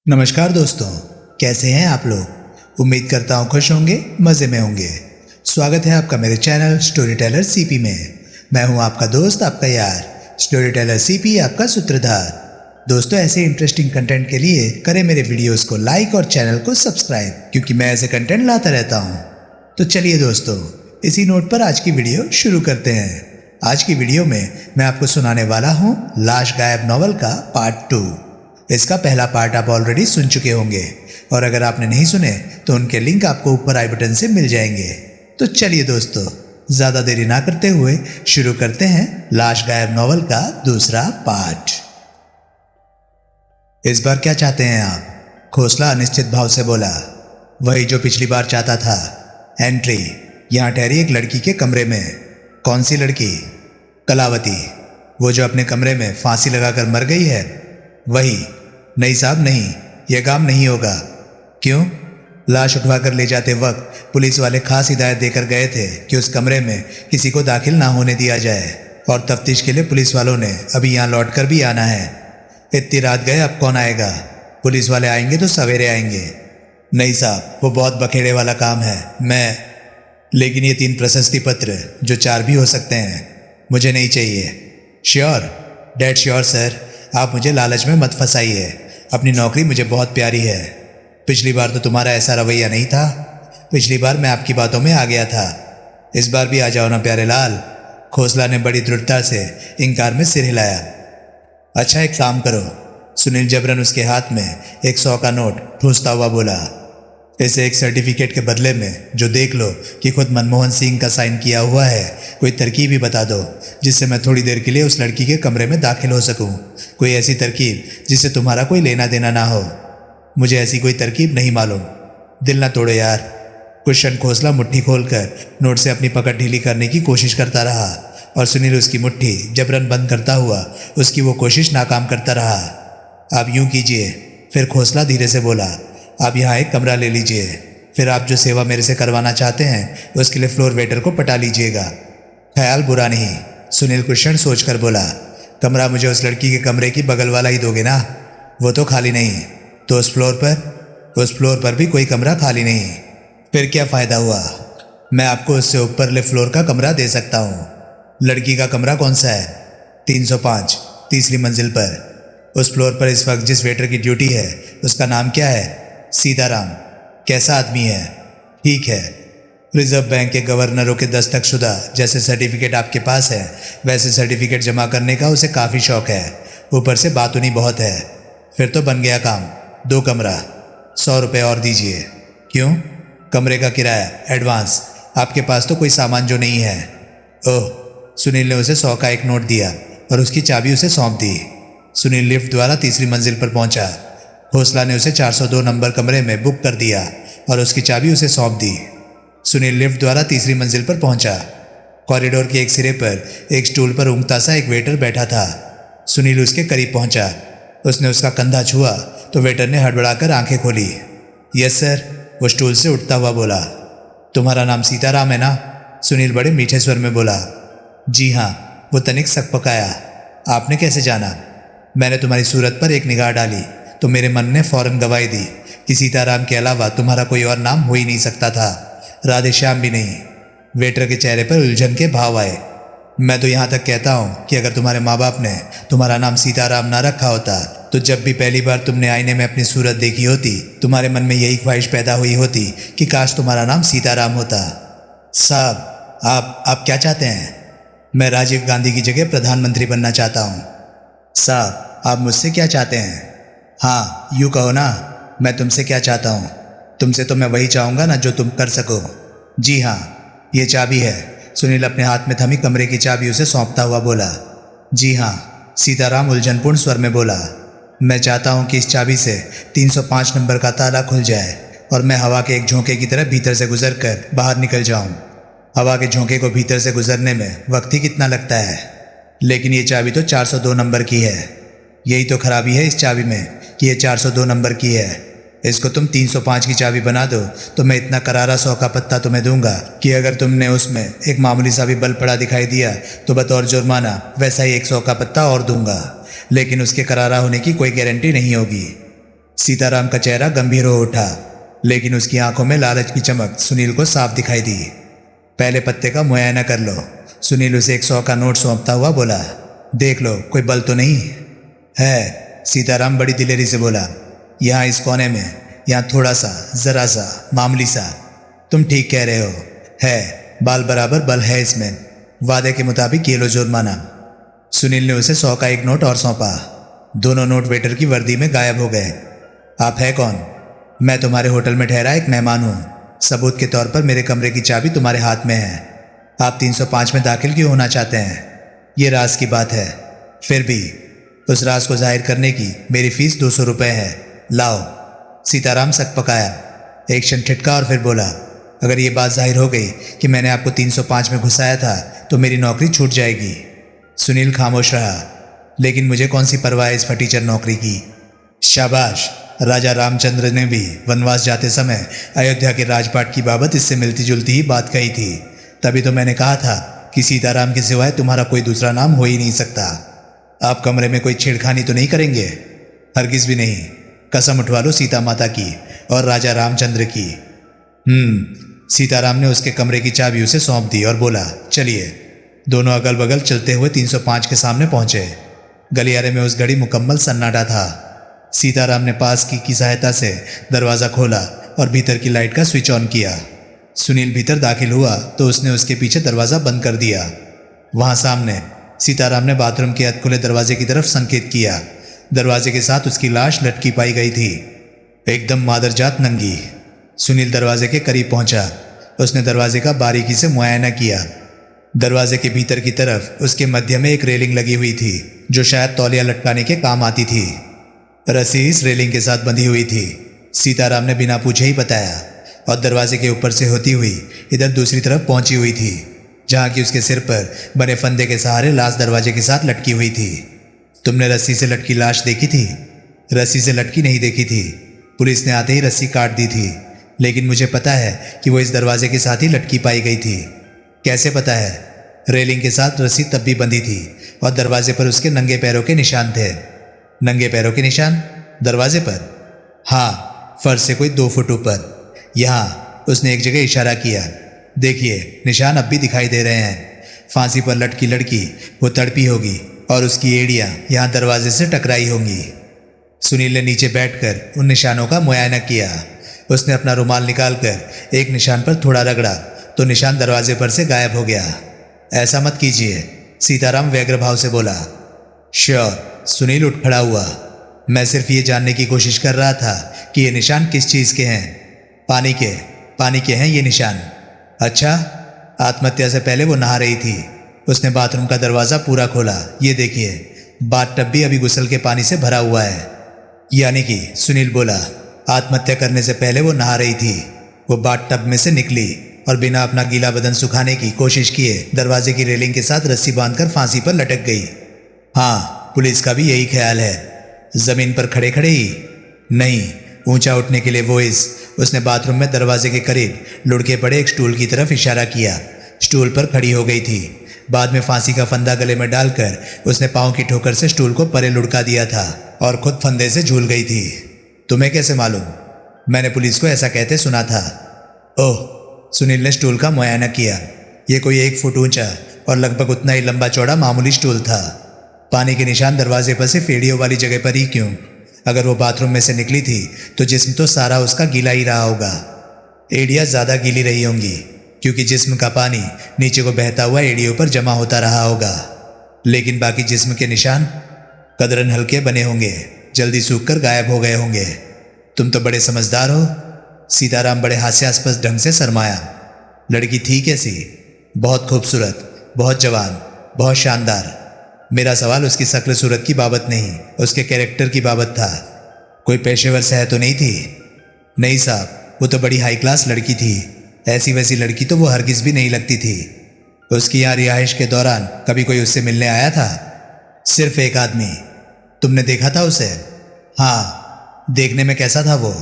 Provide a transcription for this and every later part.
नमस्कार दोस्तों, कैसे हैं आप लोग। उम्मीद करता हूँ खुश होंगे, मज़े में होंगे। स्वागत है आपका मेरे चैनल स्टोरी टेलर सीपी में। मैं हूँ आपका दोस्त, आपका यार, स्टोरी टेलर सीपी, आपका सूत्रधार। दोस्तों, ऐसे इंटरेस्टिंग कंटेंट के लिए करें मेरे वीडियोस को लाइक और चैनल को सब्सक्राइब, क्योंकि मैं ऐसे कंटेंट लाता रहता हूँ। तो चलिए दोस्तों, इसी नोट पर आज की वीडियो शुरू करते हैं। आज की वीडियो में मैं आपको सुनाने वाला हूँ लाश गायब नॉवल का पार्ट 2। इसका पहला पार्ट आप ऑलरेडी सुन चुके होंगे, और अगर आपने नहीं सुने तो उनके लिंक आपको ऊपर आई बटन से मिल जाएंगे। तो चलिए दोस्तों, ज़्यादा देरी ना करते हुए शुरू करते हैं लाश गायब नॉवल का दूसरा पार्ट। इस बार क्या चाहते हैं आप? खोसला अनिश्चित भाव से बोला। वही जो पिछली बार चाहता था। एंट्री, यहाँ ठहरी एक लड़की के कमरे में। कौन सी लड़की? कलावती, वो जो अपने कमरे में फांसी लगाकर मर गई है, वही। नहीं साहब नहीं, यह काम नहीं होगा। क्यों? लाश उठवाकर ले जाते वक्त पुलिस वाले खास हिदायत देकर गए थे कि उस कमरे में किसी को दाखिल ना होने दिया जाए, और तफ्तीश के लिए पुलिस वालों ने अभी यहाँ लौटकर भी आना है। इतनी रात गए, अब कौन आएगा? पुलिस वाले आएंगे तो सवेरे आएंगे। नहीं साहब, वो बहुत बखेड़े वाला काम है। लेकिन ये 3 प्रशस्ति पत्र जो 4 भी हो सकते हैं, मुझे नहीं चाहिए। श्योर? Dead sure sir. आप मुझे लालच में मत फंसाइए। अपनी नौकरी मुझे बहुत प्यारी है। पिछली बार तो तुम्हारा ऐसा रवैया नहीं था। पिछली बार मैं आपकी बातों में आ गया था। इस बार भी आ जाओ ना प्यारे लाल। खोसला ने बड़ी दृढ़ता से इनकार में सिर हिलाया। अच्छा, एक काम करो। सुनील जबरन उसके हाथ में एक 100 का नोट ठूसता हुआ बोला। इसे एक सर्टिफिकेट के बदले में जो देख लो कि खुद मनमोहन सिंह का साइन किया हुआ है, कोई तरकीब ही बता दो जिससे मैं थोड़ी देर के लिए उस लड़की के कमरे में दाखिल हो सकूं। कोई ऐसी तरकीब जिससे तुम्हारा कोई लेना देना ना हो। मुझे ऐसी कोई तरकीब नहीं मालूम। दिल ना तोड़ो यार। कुशन खोसला मुट्ठी खोलकर नोट से अपनी पकड़ ढीली करने की कोशिश करता रहा, और सुनील उसकी मुट्ठी जबरन बंद करता हुआ उसकी वो कोशिश नाकाम करता रहा। आप यूं कीजिए, फिर खोसला धीरे से बोला। आप यहाँ एक कमरा ले लीजिए। फिर आप जो सेवा मेरे से करवाना चाहते हैं उसके लिए फ्लोर वेटर को पटा लीजिएगा। ख्याल बुरा नहीं, सुनील कुशन सोचकर बोला। कमरा मुझे उस लड़की के कमरे की बगल वाला ही दोगे ना? वो तो खाली नहीं। तो उस फ्लोर पर भी कोई कमरा खाली नहीं। फिर क्या फ़ायदा हुआ? मैं आपको उससे ऊपरले फ्लोर का कमरा दे सकता हूँ। लड़की का कमरा कौन सा है? 305, तीसरी मंजिल पर। उस फ्लोर पर इस वक्त जिस वेटर की ड्यूटी है उसका नाम क्या है? सीताराम। कैसा आदमी है? ठीक है। रिजर्व बैंक के गवर्नरों के दस्तखतशुदा जैसे सर्टिफिकेट आपके पास है, वैसे सर्टिफिकेट जमा करने का उसे काफ़ी शौक है। ऊपर से बातूनी बहुत है। फिर तो बन गया काम। 2 कमरा, 100 रुपये और दीजिए। क्यों? कमरे का किराया एडवांस। आपके पास तो कोई सामान जो नहीं है। ओह। सुनील ने उसे 100 का एक नोट दिया और उसकी चाबी उसे सौंप दी। सुनील लिफ्ट द्वारा तीसरी मंजिल पर पहुंचा। खोसला ने उसे 402 नंबर कमरे में बुक कर दिया और उसकी चाबी उसे सौंप दी। सुनील लिफ्ट द्वारा तीसरी मंजिल पर पहुंचा। कॉरिडोर के एक सिरे पर एक स्टूल पर ऊँघता सा एक वेटर बैठा था। सुनील उसके करीब पहुंचा। उसने उसका कंधा छुआ तो वेटर ने हड़बड़ाकर आंखें खोली। यस सर, वो स्टूल से उठता हुआ बोला। तुम्हारा नाम सीताराम है ना? सुनील बड़े मीठे स्वर में बोला। जी हाँ, वो तनिक सकपकाया। आपने कैसे जाना? मैंने तुम्हारी सूरत पर एक निगाह डाली तो मेरे मन ने फौरन गवाही दी कि सीताराम के अलावा तुम्हारा कोई और नाम हो ही नहीं सकता था। राधे श्याम भी नहीं। वेटर के चेहरे पर उलझन के भाव आए। मैं तो यहाँ तक कहता हूँ कि अगर तुम्हारे माँ बाप ने तुम्हारा नाम सीताराम ना रखा होता तो जब भी पहली बार तुमने आईने में अपनी सूरत देखी होती, तुम्हारे मन में यही ख्वाहिश पैदा हुई होती कि काश तुम्हारा नाम सीताराम होता। साहब, आप क्या चाहते हैं? मैं राजीव गांधी की जगह प्रधानमंत्री बनना चाहता हूँ। साहब, आप मुझसे क्या चाहते हैं? हाँ, यूँ कहो ना। मैं तुमसे क्या चाहता हूँ? तुमसे तो मैं वही चाहूँगा ना जो तुम कर सको। जी हाँ, ये चाबी है। सुनील अपने हाथ में थमी कमरे की चाबी उसे सौंपता हुआ बोला। जी हाँ, सीताराम उलझनपूर्ण स्वर में बोला। मैं चाहता हूँ कि इस चाबी से 305 नंबर का ताला खुल जाए और मैं हवा के एक झोंके की तरह भीतर से गुजर कर बाहर निकल जाऊँ। हवा के झोंके को भीतर से गुजरने में वक्त ही कितना लगता है। लेकिन ये चाबी तो 402 नंबर की है। यही तो खराबी है इस चाबी में कि ये 402 नंबर की है। इसको तुम 305 की चाबी बना दो तो मैं इतना करारा 100 का पत्ता तुम्हें दूंगा कि अगर तुमने उसमें एक मामूली सा भी बल पड़ा दिखाई दिया तो बतौर जुर्माना वैसा ही एक 100 का पत्ता और दूंगा। लेकिन उसके करारा होने की कोई गारंटी नहीं होगी। सीताराम का चेहरा गंभीर हो उठा, लेकिन उसकी आंखों में लालच की चमक सुनील को साफ दिखाई दी। पहले पत्ते का मुआयना कर लो। सुनील उसे 100 का नोट सौंपता हुआ बोला। देख लो, कोई बल तो नहीं है? सीताराम बड़ी दिलेरी से बोला। यहाँ इस कोने में, यहाँ थोड़ा सा, जरा सा, मामूली सा। तुम ठीक कह रहे हो, है बाल बराबर बल है इसमें। वादे के मुताबिक ये लो जुर्माना। सुनील ने उसे 100 का एक नोट और सौंपा। दोनों नोट वेटर की वर्दी में गायब हो गए। आप है कौन? मैं तुम्हारे होटल में ठहरा एक मेहमान हूँ। सबूत के तौर पर मेरे कमरे की चाबी तुम्हारे हाथ में है। आप 305 में दाखिल क्यों होना चाहते हैं? ये राज की बात है। फिर भी उस राज को जाहिर करने की मेरी फीस 200 रुपये है। लाओ। सीताराम सक पकाया, एक क्षण ठिठका और फिर बोला, अगर ये बात जाहिर हो गई कि मैंने आपको 305 में घुसाया था तो मेरी नौकरी छूट जाएगी। सुनील खामोश रहा। लेकिन मुझे कौन सी परवाह है इस फटीचर नौकरी की? शाबाश। राजा रामचंद्र ने भी वनवास जाते समय अयोध्या के राजपाट की बाबत इससे मिलती जुलती ही बात कही थी। तभी तो मैंने कहा था कि सीताराम के सिवाय तुम्हारा कोई दूसरा नाम हो ही नहीं सकता। आप कमरे में कोई छेड़खानी तो नहीं करेंगे? हरगिज भी नहीं। कसम उठवा लो सीता माता की और राजा रामचंद्र की। सीताराम ने उसके कमरे की चाबी उसे सौंप दी और बोला, चलिए। दोनों अगल बगल चलते हुए 305 के सामने पहुंचे। गलियारे में उस घड़ी मुकम्मल सन्नाटा था। सीताराम ने पास की सहायता से दरवाज़ा खोला और भीतर की लाइट का स्विच ऑन किया। सुनील भीतर दाखिल हुआ तो उसने उसके पीछे दरवाज़ा बंद कर दिया। वहाँ सामने सीताराम ने बाथरूम के अधखुले दरवाजे की तरफ संकेत किया। दरवाजे के साथ उसकी लाश लटकी पाई गई थी, एकदम मादरजात नंगी। सुनील दरवाजे के करीब पहुंचा। उसने दरवाजे का बारीकी से मुआयना किया। दरवाजे के भीतर की तरफ उसके मध्य में एक रेलिंग लगी हुई थी जो शायद तौलिया लटकाने के काम आती थी। रस्सी इस रेलिंग के साथ बंधी हुई थी। सीताराम ने बिना पूछे ही बताया और दरवाजे के ऊपर से होती हुई इधर दूसरी तरफ पहुंची हुई थी, जहाँ की उसके सिर पर बने फंदे के सहारे लाश दरवाजे के साथ लटकी हुई थी। तुमने रस्सी से लटकी लाश देखी थी? रस्सी से लटकी नहीं देखी थी। पुलिस ने आते ही रस्सी काट दी थी, लेकिन मुझे पता है कि वो इस दरवाजे के साथ ही लटकी पाई गई थी। कैसे पता है? रेलिंग के साथ रस्सी तब भी बंधी थी और दरवाजे पर उसके नंगे पैरों के निशान थे। नंगे पैरों के निशान दरवाजे पर? हाँ, फर्श से कोई 2 फुट ऊपर। यहाँ उसने एक जगह इशारा किया। देखिए, निशान अब भी दिखाई दे रहे हैं। फांसी पर लटकी लड़की वो तड़पी होगी और उसकी एड़ियाँ यहाँ दरवाजे से टकराई होंगी। सुनील ने नीचे बैठकर उन निशानों का मुआयना किया। उसने अपना रुमाल निकालकर एक निशान पर थोड़ा रगड़ा तो निशान दरवाजे पर से गायब हो गया। ऐसा मत कीजिए, सीताराम व्यग्र भाव से बोला। श्योर। सुनील उठ खड़ा हुआ। मैं सिर्फ ये जानने की कोशिश कर रहा था कि ये निशान किस चीज़ के हैं। पानी के हैं ये निशान। अच्छा। आत्महत्या से पहले वो नहा रही थी। उसने बाथरूम का दरवाज़ा पूरा खोला। ये देखिए, बाथटब भी अभी गुस्ल के पानी से भरा हुआ है। यानी कि, सुनील बोला, आत्महत्या करने से पहले वो नहा रही थी। वो बाथटब में से निकली और बिना अपना गीला बदन सुखाने की कोशिश किए दरवाजे की रेलिंग के साथ रस्सी बांधकर फांसी पर लटक गई। हाँ, पुलिस का भी यही ख्याल है। जमीन पर खड़े खड़े ही नहीं, ऊंचा उठने के लिए उसने बाथरूम में दरवाजे के करीब लुढ़के पड़े एक स्टूल की तरफ इशारा किया। स्टूल पर खड़ी हो गई थी। बाद में फांसी का फंदा गले में डालकर उसने पाँव की ठोकर से स्टूल को परे लुढ़का दिया था और खुद फंदे से झूल गई थी। तुम्हें कैसे मालूम? मैंने पुलिस को ऐसा कहते सुना था। ओह। सुनील ने स्टूल का मुआयना किया। यह कोई 1 फुट ऊंचा और लगभग उतना ही लंबा चौड़ा मामूली स्टूल था। पानी के निशान दरवाजे पर से फेड़ियों वाली जगह पर ही क्यों? अगर वो बाथरूम में से निकली थी तो जिस्म तो सारा उसका गीला ही रहा होगा। एड़ियाँ ज़्यादा गीली रही होंगी क्योंकि जिस्म का पानी नीचे को बहता हुआ एड़ियों पर जमा होता रहा होगा। लेकिन बाकी जिस्म के निशान कदरन हल्के बने होंगे, जल्दी सूख कर गायब हो गए होंगे। तुम तो बड़े समझदार हो। सीताराम बड़े हास्यास्पद ढंग से शर्माया। लड़की थी कैसी? बहुत खूबसूरत, बहुत जवान, बहुत शानदार। मेरा सवाल उसकी शक्ल सूरत की बाबत नहीं, उसके कैरेक्टर की बाबत था। कोई पेशेवर सह तो नहीं थी? नहीं साहब, वो तो बड़ी हाई क्लास लड़की थी। ऐसी वैसी लड़की तो वो हरगिज भी नहीं लगती थी। उसकी यहाँ रिहाइश के दौरान कभी कोई उससे मिलने आया था? सिर्फ एक आदमी। तुमने देखा था उसे? हाँ। देखने में कैसा था वो?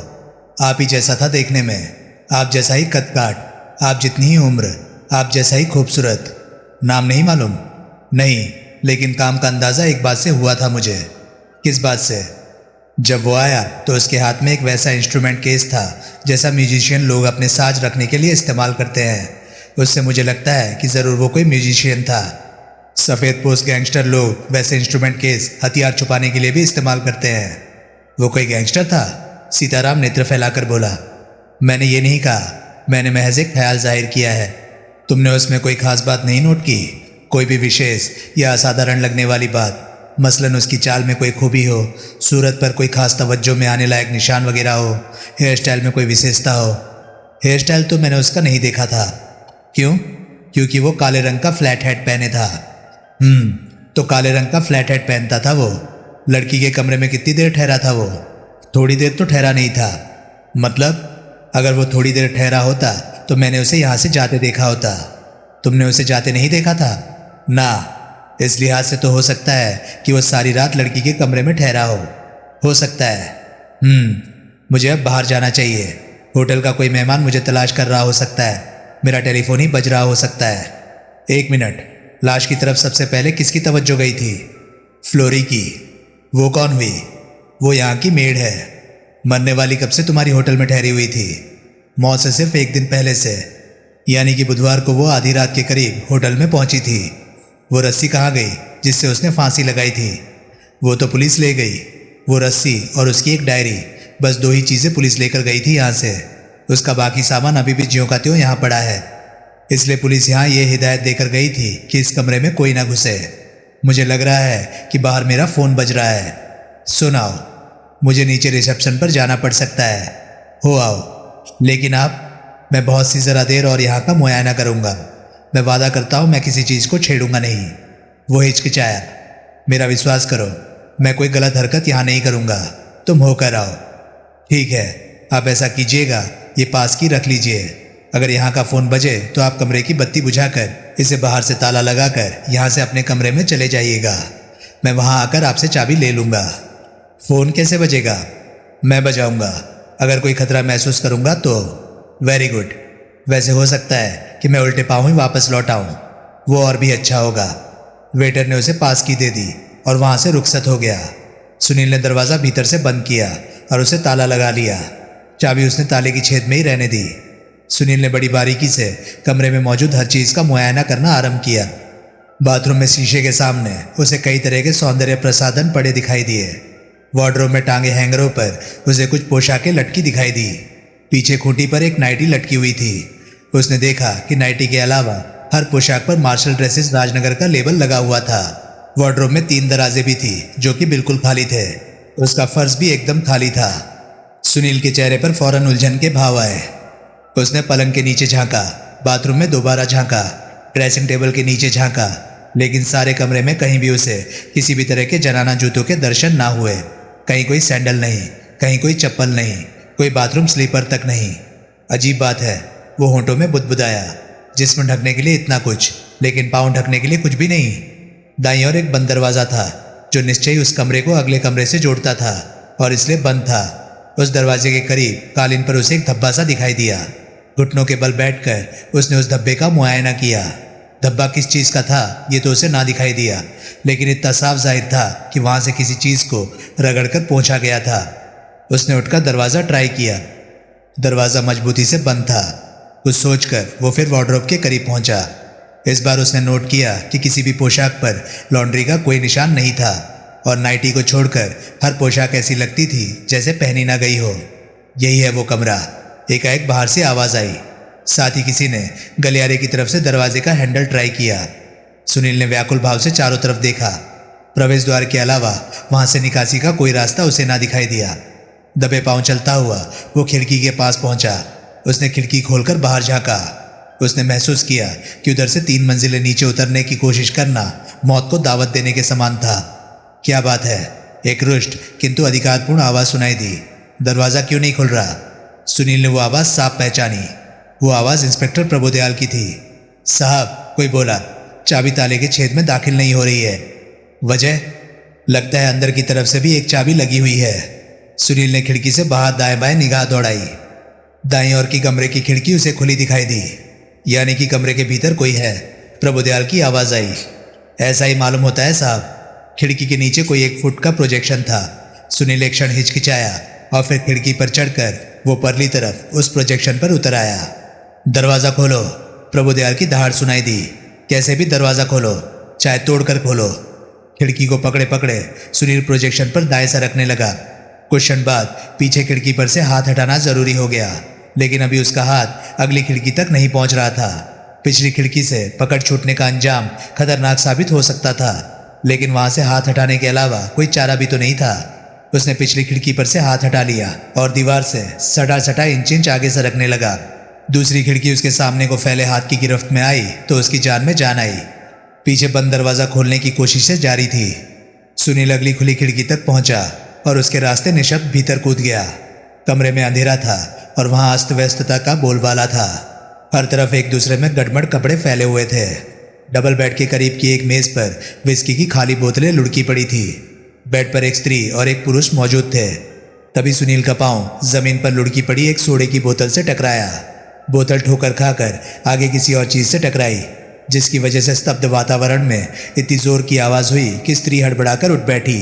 आप ही जैसा था देखने में। आप जैसा ही कद काट, आप जितनी ही उम्र, आप जैसा ही खूबसूरत। नाम नहीं मालूम? नहीं, लेकिन काम का अंदाज़ा एक बात से हुआ था मुझे। किस बात से? जब वो आया तो उसके हाथ में एक वैसा इंस्ट्रूमेंट केस था जैसा म्यूजिशियन लोग अपने साज रखने के लिए इस्तेमाल करते हैं। उससे मुझे लगता है कि ज़रूर वो कोई म्यूजिशियन था। सफ़ेद पोस्ट गैंगस्टर लोग वैसे इंस्ट्रूमेंट केस हथियार छुपाने के लिए भी इस्तेमाल करते हैं। वो कोई गैंगस्टर था? सीताराम नेत्र फैलाकर बोला। मैंने ये नहीं कहा, मैंने महज एक ख्याल जाहिर किया है। तुमने उसमें कोई खास बात नहीं नोट की? कोई भी विशेष या असाधारण लगने वाली बात? मसलन उसकी चाल में कोई खूबी हो, सूरत पर कोई खास तवज्जो में आने लायक निशान वगैरह हो, हेयर स्टाइल में कोई विशेषता हो? हेयर स्टाइल तो मैंने उसका नहीं देखा था। क्यों? क्योंकि वो काले रंग का फ्लैट हेड पहने था। तो काले रंग का फ्लैट हेड पहनता था वो। लड़की के कमरे में कितनी देर ठहरा था वो? थोड़ी देर तो ठहरा नहीं था। मतलब? अगर वो थोड़ी देर ठहरा होता तो मैंने उसे यहाँ से जाते देखा होता। तुमने उसे जाते नहीं देखा था? ना। इस लिहाज से तो हो सकता है कि वो सारी रात लड़की के कमरे में ठहरा हो सकता है। मुझे अब बाहर जाना चाहिए। होटल का कोई मेहमान मुझे तलाश कर रहा हो सकता है। मेरा टेलीफोन ही बज रहा हो सकता है। एक मिनट, लाश की तरफ सबसे पहले किसकी तवज्जो गई थी? फ्लोरी की। वो कौन हुई? वो यहाँ की मेड है। मरने वाली कब से तुम्हारी होटल में ठहरी हुई थी? मौत से सिर्फ एक दिन पहले से, यानी कि बुधवार को वो आधी रात के करीब होटल में पहुंची थी। वो रस्सी कहाँ गई जिससे उसने फांसी लगाई थी? वो तो पुलिस ले गई। वो रस्सी और उसकी एक डायरी, बस दो ही चीज़ें पुलिस लेकर गई थी यहाँ से। उसका बाकी सामान अभी भी ज्यों का त्यों यहाँ पड़ा है। इसलिए पुलिस यहाँ ये हिदायत देकर गई थी कि इस कमरे में कोई ना घुसे। मुझे लग रहा है कि बाहर मेरा फ़ोन बज रहा है। सुनाओ, मुझे नीचे रिसेप्शन पर जाना पड़ सकता है। हो आओ। लेकिन आप? मैं बहुत सी ज़रा देर और यहाँ का मुआयना करूँगा। मैं वादा करता हूँ मैं किसी चीज़ को छेड़ूंगा नहीं। वो हिचकिचाया। मेरा विश्वास करो, मैं कोई गलत हरकत यहाँ नहीं करूँगा। तुम होकर आओ। ठीक है, आप ऐसा कीजिएगा, ये पास की रख लीजिए। अगर यहाँ का फ़ोन बजे तो आप कमरे की बत्ती बुझाकर इसे बाहर से ताला लगाकर यहाँ से अपने कमरे में चले जाइएगा। मैं वहाँ आकर आपसे चाबी ले लूँगा। फ़ोन कैसे बजेगा? मैं बजाऊँगा। अगर कोई खतरा महसूस करूँगा तो। Very good. वैसे हो सकता है कि मैं उल्टे पाँव ही वापस लौट आऊँ। वो और भी अच्छा होगा। वेटर ने उसे पास की दे दी और वहाँ से रुखसत हो गया। सुनील ने दरवाज़ा भीतर से बंद किया और उसे ताला लगा लिया। चाबी उसने ताले की छेद में ही रहने दी। सुनील ने बड़ी बारीकी से कमरे में मौजूद हर चीज़ का मुआयना करना आरंभ किया। बाथरूम में शीशे के सामने उसे कई तरह के सौंदर्य प्रसाधन पड़े दिखाई दिए। वार्डरोब में टांगे हैंगरों पर उसे कुछ पोशाकें लटकी दिखाई दी। पीछे खूंटी पर एक नाइटी लटकी हुई थी। उसने देखा कि नाइटी के अलावा हर पोशाक पर मार्शल ड्रेसेस राजनगर का लेबल लगा हुआ था। वार्डरोब में 3 दराजें भी थी जो कि बिल्कुल खाली थे। उसका फर्श भी एकदम खाली था। सुनील के चेहरे पर फौरन उलझन के भाव आए। उसने पलंग के नीचे झांका, बाथरूम में दोबारा झांका, ड्रेसिंग टेबल के नीचे झांका, लेकिन सारे कमरे में कहीं भी उसे किसी भी तरह के जनाना जूतों के दर्शन ना हुए। कहीं कोई सैंडल नहीं, कहीं कोई चप्पल नहीं, कोई बाथरूम स्लीपर तक नहीं। अजीब बात है, वो होंठों में बुदबुदाया। जिस्म ढकने के लिए इतना कुछ, लेकिन पाँव ढकने के लिए कुछ भी नहीं। दाईं ओर एक बंद दरवाज़ा था जो निश्चय ही उस कमरे को अगले कमरे से जोड़ता था और इसलिए बंद था। उस दरवाजे के करीब कालीन पर उसे एक धब्बा सा दिखाई दिया। घुटनों के बल बैठकर उसने उस धब्बे का मुआयना किया। धब्बा किस चीज़ का था ये तो उसे ना दिखाई दिया, लेकिन इतना साफ जाहिर था कि वहाँ से किसी चीज़ को रगड़कर पहुँचा गया था। उसने उठकर दरवाज़ा ट्राई किया। दरवाज़ा मजबूती से बंद था। कुछ सोचकर वो फिर वार्डरोब के करीब पहुँचा। इस बार उसने नोट किया कि किसी भी पोशाक पर लॉन्ड्री का कोई निशान नहीं था और नाइटी को छोड़कर हर पोशाक ऐसी लगती थी जैसे पहनी ना गई हो। यही है वो कमरा। एकाएक बाहर से आवाज़ आई। साथ ही किसी ने गलियारे की तरफ से दरवाजे का हैंडल ट्राई किया। सुनील ने व्याकुल भाव से चारों तरफ देखा। प्रवेश द्वार के अलावा वहाँ से निकासी का कोई रास्ता उसे ना दिखाई दिया। दबे पांव चलता हुआ वो खिड़की के पास पहुंचा। उसने खिड़की खोलकर बाहर झांका। उसने महसूस किया कि उधर से 3 मंजिलें नीचे उतरने की कोशिश करना मौत को दावत देने के समान था। क्या बात है? एक रुष्ट किंतु अधिकारपूर्ण आवाज़ सुनाई दी। दरवाज़ा क्यों नहीं खुल रहा? सुनील ने वो आवाज़ साफ पहचानी। वो आवाज़ इंस्पेक्टर प्रभुदयाल की थी। साहब, कोई बोला, चाबी ताले के छेद में दाखिल नहीं हो रही है। वजह? लगता है अंदर की तरफ से भी एक चाबी लगी हुई है। सुनील ने खिड़की से बाहर दाएं बाएं निगाह दौड़ाई। दाईं ओर की कमरे की खिड़की उसे खुली दिखाई दी, यानी कि कमरे के भीतर कोई है। प्रभुदयाल की आवाज़ आई। ऐसा ही मालूम होता है साहब। खिड़की के नीचे कोई 1 फुट का प्रोजेक्शन था। सुनील एक क्षण हिचकिचाया और फिर खिड़की पर चढ़कर वो परली तरफ उस प्रोजेक्शन पर उतर आया। दरवाजा खोलो, प्रभुदयाल की दहाड़ सुनाई दी। कैसे भी दरवाजा खोलो, चाहे तोड़कर खोलो। खिड़की को पकड़े पकड़े सुनील प्रोजेक्शन पर दाएं सरकने लगा। कुछ क्षण बाद पीछे खिड़की पर से हाथ हटाना जरूरी हो गया, लेकिन अभी उसका हाथ अगली खिड़की तक नहीं पहुंच रहा था। पिछली खिड़की से पकड़ छूटने का अंजाम खतरनाक साबित हो सकता था, लेकिन वहां से हाथ हटाने के अलावा कोई चारा भी तो नहीं था। उसने पिछली खिड़की पर से हाथ हटा लिया और दीवार से सटा सटा इंच इंच आगे सरकने लगा। दूसरी खिड़की उसके सामने को फैले हाथ की गिरफ्त में आई तो उसकी जान में जान आई। पीछे बंद दरवाजा खोलने की कोशिशें जारी थी। सुनील अगली खुली खिड़की तक पहुंचा और उसके रास्ते निशब्द भीतर कूद गया। कमरे में अंधेरा था और वहां अस्त व्यस्तता का बोलबाला था। हर तरफ एक दूसरे में गड़बड़ कपड़े फैले हुए थे। डबल बेड के करीब की एक मेज पर विस्की की खाली बोतलें लुढ़की पड़ी थी। बेड पर एक स्त्री और एक पुरुष मौजूद थे। तभी सुनील का पांव जमीन पर लुढ़की पड़ी एक सोडे की बोतल से टकराया। बोतल ठोकर खाकर आगे किसी और चीज से टकराई, जिसकी वजह से स्तब्ध वातावरण में इतनी जोर की आवाज हुई कि स्त्री हड़बड़ाकर उठ बैठी।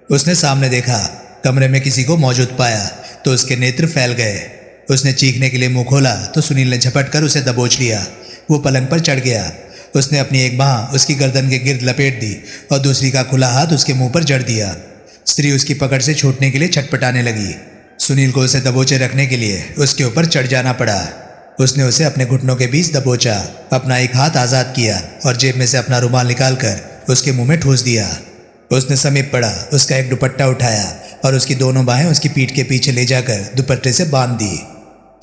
उसने सामने देखा, कमरे में किसी को मौजूद पाया तो उसके नेत्र फैल गए। उसने चीखने के लिए मुंह खोला तो सुनील ने झपट कर उसे दबोच लिया। वो पलंग पर चढ़ गया। उसने अपनी एक बांह उसकी गर्दन के गिर्द लपेट दी और दूसरी का खुला हाथ उसके मुंह पर जड़ दिया। स्त्री उसकी पकड़ से छूटने के लिए छटपटाने लगी। सुनील को उसे दबोचे रखने के लिए उसके ऊपर चढ़ जाना पड़ा। उसने उसे अपने घुटनों के बीच दबोचा, अपना एक हाथ आजाद किया और जेब में से अपना रुमाल निकालकर उसके मुंह में ठूस दिया। उसने समीप पड़ा, उसका एक दुपट्टा उठाया और उसकी दोनों बाहें उसकी पीठ के पीछे ले जाकर दुपट्टे से बांध दी।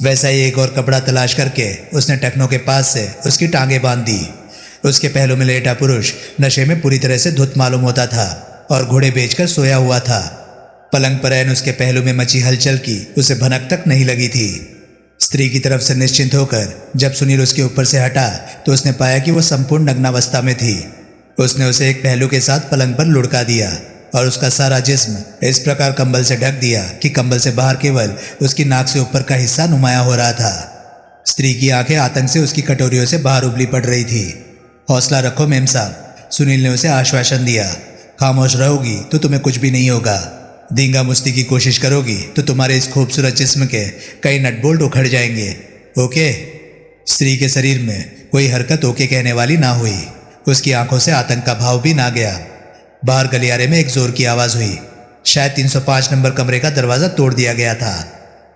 वैसा ही एक और कपड़ा तलाश करके उसने टखनों के पास से उसकी टांगें बांध दी। उसके पहलू में लेटा पुरुष नशे में पूरी तरह से धुत मालूम होता था और घोड़े बेचकर सोया हुआ था। पलंग पर ऐन उसके पहलू में मची हलचल की उसे भनक तक नहीं लगी थी। स्त्री की तरफ से निश्चिंत होकर जब सुनील उसके ऊपर से हटा तो उसने पाया कि वो संपूर्ण नग्नावस्था में थी। उसने उसे एक पहलू के साथ पलंग पर लुढ़का दिया और उसका सारा जिस्म इस प्रकार कंबल से ढक दिया कि कंबल से बाहर केवल उसकी नाक से ऊपर का हिस्सा नुमाया हो रहा था। स्त्री की आंखें आतंक से उसकी कटोरियों से बाहर उबली पड़ रही थी। हौसला रखो मेम साहब, सुनील ने उसे आश्वासन दिया। खामोश रहोगी तो तुम्हें कुछ भी नहीं होगा। धींगा मुश्ती की कोशिश करोगी तो तुम्हारे इस खूबसूरत जिस्म के कई नट बोल्ट उखड़ जाएंगे। ओके? स्त्री के शरीर में कोई हरकत ओके कहने वाली ना हुई। उसकी आंखों से आतंक का भाव भी ना गया। बाहर गलियारे में एक जोर की आवाज हुई। शायद 305 नंबर कमरे का दरवाजा तोड़ दिया गया था।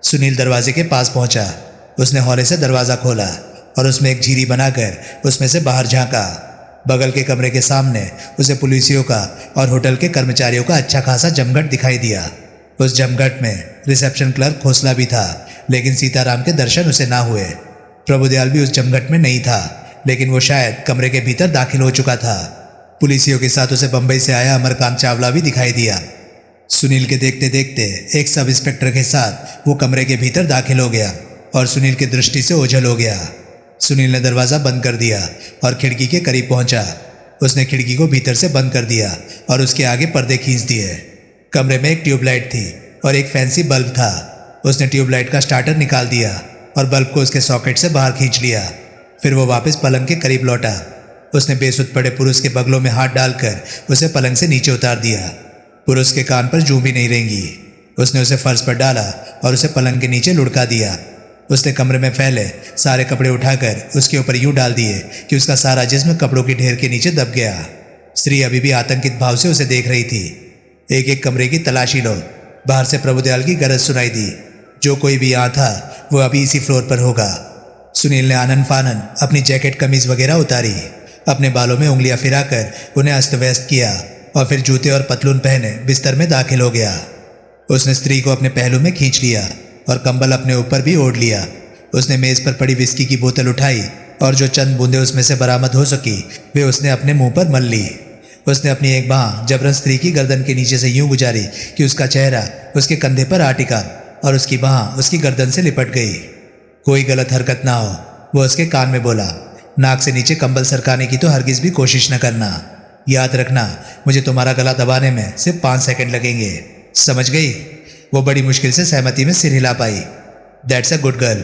सुनील दरवाजे के पास पहुंचा। उसने हौले से दरवाजा खोला और उसमें एक झीरी बनाकर उसमें से बाहर झांका। बगल के कमरे के सामने उसे पुलिसियों का और होटल के कर्मचारियों का अच्छा खासा जमघट दिखाई दिया। उस जमघट में रिसेप्शन क्लर्क खोसला भी था, लेकिन सीताराम के दर्शन उसे ना हुए। प्रभुदयाल भी उस जमघट में नहीं था, लेकिन वो शायद कमरे के भीतर दाखिल हो चुका था। पुलिसियों के साथ उसे बंबई से आया अमरकांत चावला भी दिखाई दिया। सुनील के देखते देखते एक सब इंस्पेक्टर के साथ वो कमरे के भीतर दाखिल हो गया और सुनील की दृष्टि से ओझल हो गया। सुनील ने दरवाज़ा बंद कर दिया और खिड़की के करीब पहुंचा। उसने खिड़की को भीतर से बंद कर दिया और उसके आगे पर्दे खींच दिए। कमरे में एक ट्यूबलाइट थी और एक फैंसी बल्ब था। उसने ट्यूबलाइट का स्टार्टर निकाल दिया और बल्ब को उसके सॉकेट से बाहर खींच लिया। फिर वो वापस पलंग के करीब लौटा। उसने बेसुध पड़े पुरुष के बगलों में हाथ डालकर उसे पलंग से नीचे उतार दिया। पुरुष के कान पर जूं भी नहीं रेंगी। उसने उसे फर्श पर डाला और उसे पलंग के नीचे लुढ़का दिया। उसने कमरे में फैले सारे कपड़े उठाकर उसके ऊपर यूं डाल दिए कि उसका सारा जिस्म कपड़ों की ढेर के नीचे दब गया। स्त्री अभी भी आतंकित भाव से उसे देख रही थी। एक एक कमरे की तलाशी लो। बाहर से प्रभुदयाल की गरज सुनाई दी। जो कोई भी यहाँ था वो अभी इसी फ्लोर पर होगा। सुनील ने आनन फानन अपनी जैकेट कमीज वगैरह उतारी, अपने बालों में उंगलियां फिराकर उन्हें अस्त व्यस्त किया और फिर जूते और पतलून पहने बिस्तर में दाखिल हो गया। उसने स्त्री को अपने पहलू में खींच लिया और कंबल अपने ऊपर भी ओढ़ लिया। उसने मेज पर पड़ी विस्की की बोतल उठाई और जो चंद बूंदें उसमें से बरामद हो सकी वे उसने अपने मुंह पर मल ली। उसने अपनी एक बांह जबरन स्त्री की गर्दन के नीचे से यूं गुजारी कि उसका चेहरा उसके कंधे पर आ टिका और उसकी बांह उसकी गर्दन से लिपट गई। कोई गलत हरकत ना हो, वो उसके कान में बोला। नाक से नीचे कंबल सरकाने की तो हरगिज भी कोशिश न करना। याद रखना, मुझे तुम्हारा गला दबाने में सिर्फ 5 सेकंड लगेंगे, समझ गई? वो बड़ी मुश्किल से सहमति में सिर हिला पाई। That's a good girl.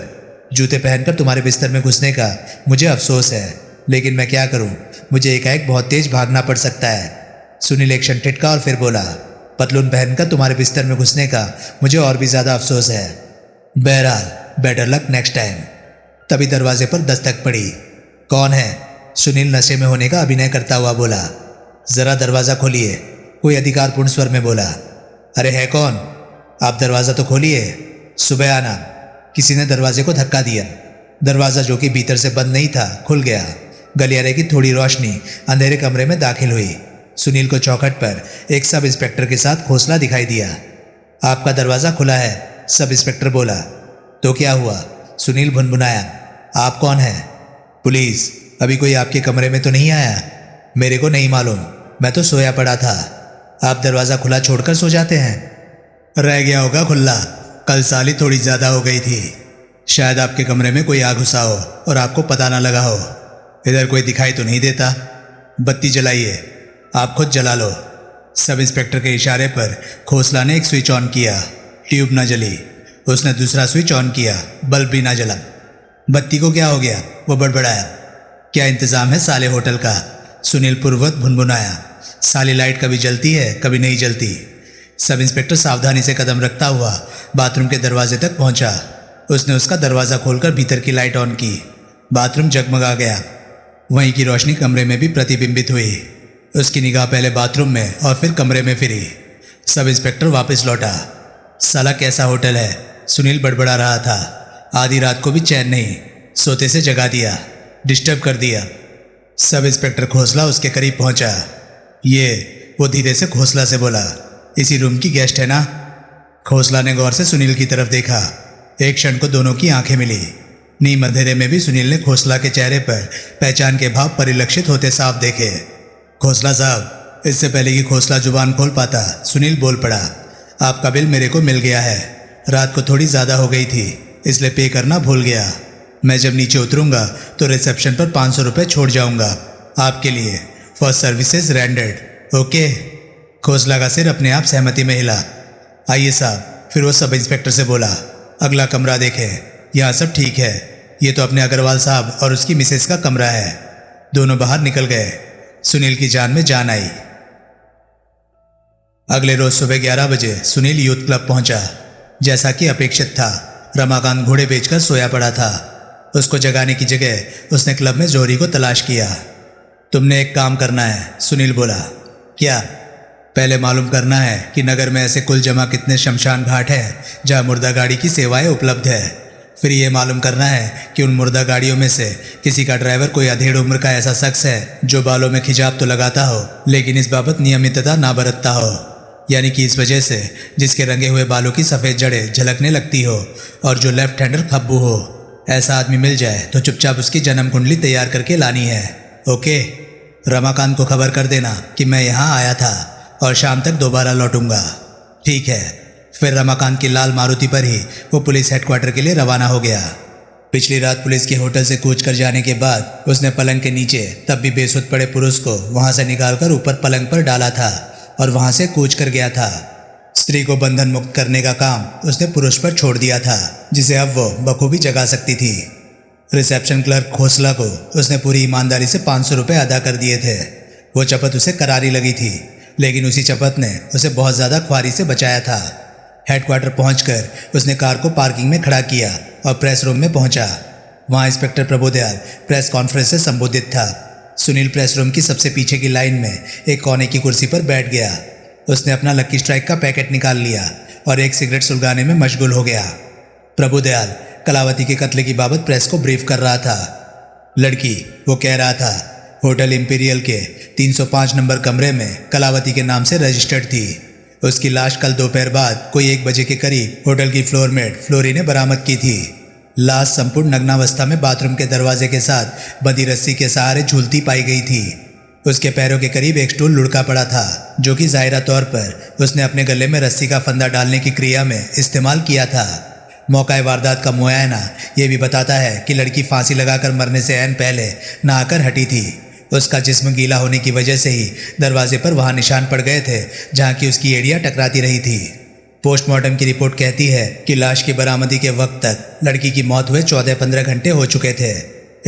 जूते पहनकर तुम्हारे बिस्तर में घुसने का मुझे अफसोस है, लेकिन मैं क्या करूं, मुझे एकाएक बहुत तेज भागना पड़ सकता है। सुनील एक क्षण टिटका और फिर बोला, पतलून पहनकर तुम्हारे बिस्तर में घुसने का मुझे और भी ज़्यादा अफसोस है। बहरहाल बेटर लक नेक्स्ट टाइम। तभी दरवाजे पर दस्तक पड़ी। कौन है? सुनील नशे में होने का अभिनय करता हुआ बोला। ज़रा दरवाज़ा खोलिए, कोई अधिकारपूर्ण स्वर में बोला। अरे है कौन? आप दरवाज़ा तो खोलिए। सुबह आना। किसी ने दरवाजे को धक्का दिया। दरवाज़ा जो कि भीतर से बंद नहीं था खुल गया। गलियारे की थोड़ी रोशनी अंधेरे कमरे में दाखिल हुई। सुनील को चौखट पर एक सब इंस्पेक्टर के साथ खोसला दिखाई दिया। आपका दरवाज़ा खुला है, सब इंस्पेक्टर बोला। तो क्या हुआ? सुनील भुनभुनाया। आप कौन हैं? पुलिस। अभी कोई आपके कमरे में तो नहीं आया? मेरे को नहीं मालूम, मैं तो सोया पड़ा था। आप दरवाज़ा खुला छोड़कर सो जाते हैं? रह गया होगा खुला, कल साली थोड़ी ज़्यादा हो गई थी। शायद आपके कमरे में कोई आ घुसा हो और आपको पता ना लगा हो। इधर कोई दिखाई तो नहीं देता। बत्ती जलाइए। आप खुद जला लो। सब इंस्पेक्टर के इशारे पर खोसला ने एक स्विच ऑन किया। ट्यूब न जली। उसने दूसरा स्विच ऑन किया, बल्ब भी ना जला। बत्ती को क्या हो गया? वो बड़बड़ाया। क्या इंतज़ाम है साले होटल का? सुनील पूर्ववत भुनभुनाया। साली लाइट कभी जलती है कभी नहीं जलती। सब इंस्पेक्टर सावधानी से कदम रखता हुआ बाथरूम के दरवाजे तक पहुंचा। उसने उसका दरवाज़ा खोलकर भीतर की लाइट ऑन की। बाथरूम जगमगा गया। वहीं की रोशनी कमरे में भी प्रतिबिंबित हुई। उसकी निगाह पहले बाथरूम में और फिर कमरे में फिरी। सब इंस्पेक्टर वापस लौटा। साला कैसा होटल है? सुनील बड़बड़ा रहा था। आधी रात को भी चैन नहीं, सोते से जगा दिया, डिस्टर्ब कर दिया। सब इंस्पेक्टर खोसला उसके करीब पहुंचा। वो धीरे से खोसला से बोला। इसी रूम की गेस्ट है ना? खोसला ने गौर से सुनील की तरफ देखा। एक क्षण को दोनों की आंखें मिली। नीम अंधेरे में भी सुनील ने खोसला के चेहरे पर पहचान के भाव परिलक्षित होते साफ देखे। खोसला साहब। इससे पहले कि खोसला जुबान खोल पाता सुनील बोल पड़ा। आपका बिल मेरे को मिल गया है। रात को थोड़ी ज़्यादा हो गई थी, इसलिए पे करना भूल गया। मैं जब नीचे उतरूंगा तो रिसेप्शन पर 500 रुपये छोड़ जाऊंगा आपके लिए, for services rendered. Okay? Khosla का सिर अपने आप सहमति में हिला। आइए साहब। फिर वो सब इंस्पेक्टर से बोला। अगला कमरा देखें, यहाँ सब ठीक है। ये तो अपने अग्रवाल साहब और उसकी मिसेस का कमरा है। दोनों बाहर निकल गए। सुनील की जान में जान आई। अगले रोज सुबह 11 बजे सुनील यूथ क्लब पहुंचा। जैसा कि अपेक्षित था, रमाकांत घोड़े बेचकर सोया पड़ा था। उसको जगाने की जगह उसने क्लब में जोहरी को तलाश किया। तुमने एक काम करना है, सुनील बोला। क्या? पहले मालूम करना है कि नगर में ऐसे कुल जमा कितने शमशान घाट हैं जहां मुर्दा गाड़ी की सेवाएं उपलब्ध है। फिर ये मालूम करना है कि उन मुर्दा गाड़ियों में से किसी का ड्राइवर कोई अधेड़ उम्र का ऐसा शख्स है जो बालों में खिजाब तो लगाता हो लेकिन इस बाबत नियमितता ना बरतता हो, यानी कि इस वजह से जिसके रंगे हुए बालों की सफ़ेद जड़ें झलकने लगती हो और जो लेफ्ट हैंडर खब्बू हो। ऐसा आदमी मिल जाए तो चुपचाप उसकी जन्म कुंडली तैयार करके लानी है। ओके? रमाकांत को खबर कर देना कि मैं यहाँ आया था और शाम तक दोबारा लौटूंगा। ठीक है। फिर रमाकांत की लाल मारुति पर ही वो पुलिस हेडक्वार्टर के लिए रवाना हो गया। पिछली रात पुलिस के होटल से कूच कर जाने के बाद उसने पलंग के नीचे तब भी बेसुध पड़े पुरुष को वहां से निकालकर ऊपर पलंग पर डाला था और वहां से कूच कर गया था। स्त्री को बंधन मुक्त करने का काम उसने पुरुष पर छोड़ दिया था, जिसे अब वो बखूबी जगा सकती थी। रिसेप्शन क्लर्क खोसला को उसने पूरी ईमानदारी से 500 रुपये अदा कर दिए थे। वो चपत उसे करारी लगी थी, लेकिन उसी चपत ने उसे बहुत ज़्यादा ख्वारी से बचाया था। हेडक्वार्टर पहुंचकर उसने कार को पार्किंग में खड़ा किया और प्रेस रूम में पहुंचा। वहां इंस्पेक्टर प्रभुदयाल प्रेस कॉन्फ्रेंस से संबोधित था। सुनील प्रेस रूम की सबसे पीछे की लाइन में एक कोने की कुर्सी पर बैठ गया। उसने अपना लकी स्ट्राइक का पैकेट निकाल लिया और एक सिगरेट सुलगाने में मशगूल हो गया। प्रभुदयाल कलावती के कत्ले की बाबत प्रेस को ब्रीफ कर रहा था। लड़की, वो कह रहा था, होटल इंपीरियल के 305 नंबर कमरे में कलावती के नाम से रजिस्टर्ड थी। उसकी लाश कल दोपहर बाद कोई 1 बजे के करीब होटल की फ्लोरमेट फ्लोरी ने बरामद की थी। लाश संपूर्ण नग्नावस्था में बाथरूम के दरवाजे के साथ बंधी रस्सी के सहारे झूलती पाई गई थी। उसके पैरों के करीब एक स्टूल लुढ़का पड़ा था, जो कि जाहिरा तौर पर उसने अपने गले में रस्सी का फंदा डालने की क्रिया में इस्तेमाल किया था। मौका वारदात का मुआयना ये भी बताता है कि लड़की फांसी लगाकर मरने से ऐन पहले नहाकर हटी थी। उसका जिस्म गीला होने की वजह से ही दरवाजे पर वहाँ निशान पड़ गए थे जहाँ की उसकी एड़ियाँ टकराती रही थी। पोस्टमार्टम की रिपोर्ट कहती है कि लाश की बरामदी के वक्त तक लड़की की मौत हुए 14-15 घंटे हो चुके थे।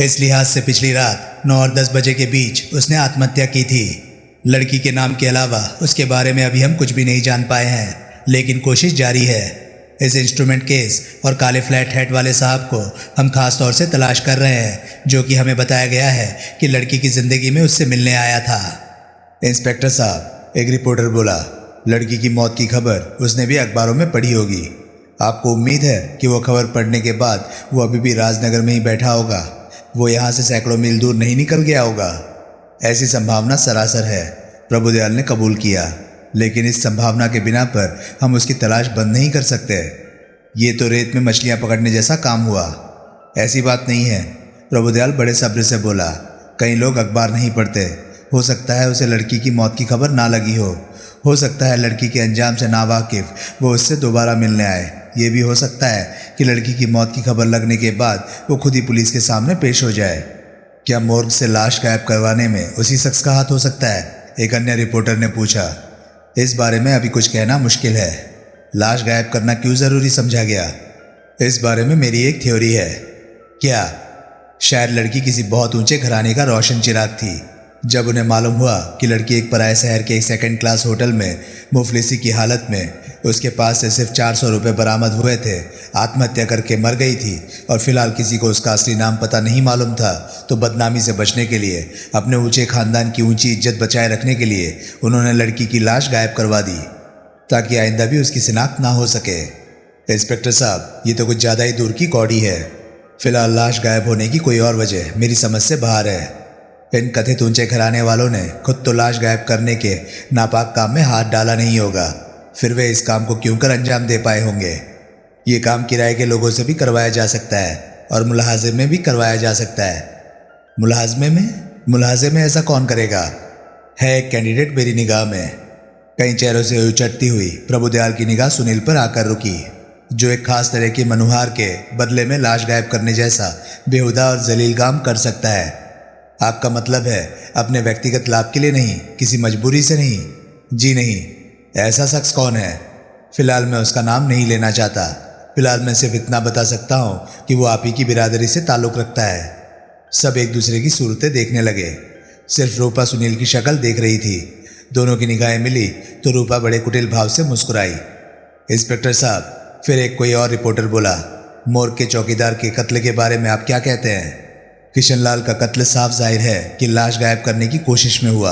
इस लिहाज से पिछली रात 9 और 10 बजे के बीच उसने आत्महत्या की थी। लड़की के नाम के अलावा उसके बारे में अभी हम कुछ भी नहीं जान पाए हैं, लेकिन कोशिश जारी है। इस इंस्ट्रूमेंट केस और काले फ्लैट हेड वाले साहब को हम खास तौर से तलाश कर रहे हैं, जो कि हमें बताया गया है कि लड़की की ज़िंदगी में उससे मिलने आया था। इंस्पेक्टर साहब, एक रिपोर्टर बोला, लड़की की मौत की खबर उसने भी अखबारों में पढ़ी होगी। आपको उम्मीद है कि वो खबर पढ़ने के बाद वो अभी भी राजनगर में ही बैठा होगा, वो यहाँ से सैकड़ों मील दूर नहीं निकल गया होगा? ऐसी संभावना सरासर है, प्रभुदयाल ने कबूल किया, लेकिन इस संभावना के बिना पर हम उसकी तलाश बंद नहीं कर सकते। ये तो रेत में मछलियाँ पकड़ने जैसा काम हुआ। ऐसी बात नहीं है, प्रभुदयाल बड़े सब्र से बोला। कई लोग अखबार नहीं पढ़ते, हो सकता है उसे लड़की की मौत की खबर ना लगी हो सकता है लड़की के अंजाम से नावाकिफ वो उससे दोबारा मिलने आए। ये भी हो सकता है कि लड़की की मौत की खबर लगने के बाद वो खुद ही पुलिस के सामने पेश हो जाए। क्या मोर्ग से लाश गायब करवाने में उसी शख्स का हाथ हो सकता है? एक अन्य रिपोर्टर ने पूछा। इस बारे में अभी कुछ कहना मुश्किल है। लाश गायब करना क्यों ज़रूरी समझा गया? इस बारे में मेरी एक थ्योरी है। क्या? शायद लड़की किसी बहुत ऊंचे घराने का रोशन चिराग थी। जब उन्हें मालूम हुआ कि लड़की एक पराये शहर के एक सेकंड क्लास होटल में मुफलिसी की हालत में उसके पास से सिर्फ 400 रुपये बरामद हुए थे, आत्महत्या करके मर गई थी और फिलहाल किसी को उसका असली नाम पता नहीं मालूम था, तो बदनामी से बचने के लिए, अपने ऊंचे खानदान की ऊंची इज्जत बचाए रखने के लिए उन्होंने लड़की की लाश गायब करवा दी, ताकि आइंदा भी उसकी शिनाख्त ना हो सके। इंस्पेक्टर साहब, ये तो कुछ ज़्यादा ही दूर की कौड़ी है। फिलहाल लाश गायब होने की कोई और वजह मेरी समझ से बाहर है। इन कथित ऊंचे घराने वालों ने खुद तो लाश गायब करने के नापाक काम में हाथ डाला नहीं होगा, फिर वे इस काम को क्यों कर अंजाम दे पाए होंगे? ये काम किराए के लोगों से भी करवाया जा सकता है और मुलाहजे में भी करवाया जा सकता है। मुलाहजे में ऐसा कौन करेगा? है एक कैंडिडेट मेरी निगाह में। कई चेहरों से उचटती हुई प्रभुदयाल की निगाह सुनील पर आकर रुकी, जो एक खास तरह की मनुहार के बदले में लाश गायब करने जैसा बेहुदा और जलील काम कर सकता है। आपका मतलब है अपने व्यक्तिगत लाभ के लिए नहीं, किसी मजबूरी से नहीं? जी नहीं। ऐसा शख्स कौन है? फिलहाल मैं उसका नाम नहीं लेना चाहता। फिलहाल मैं सिर्फ इतना बता सकता हूँ कि वो आप ही की बिरादरी से ताल्लुक़ रखता है। सब एक दूसरे की सूरतें देखने लगे। सिर्फ रूपा सुनील की शक्ल देख रही थी। दोनों की निगाहें मिली तो रूपा बड़े कुटिल भाव से मुस्कुराई। इंस्पेक्टर साहब, फिर एक कोई और रिपोर्टर बोला, मोर्ग के चौकीदार के कत्ल के बारे में आप क्या कहते हैं? किशनलाल का कत्ल साफ जाहिर है कि लाश गायब करने की कोशिश में हुआ।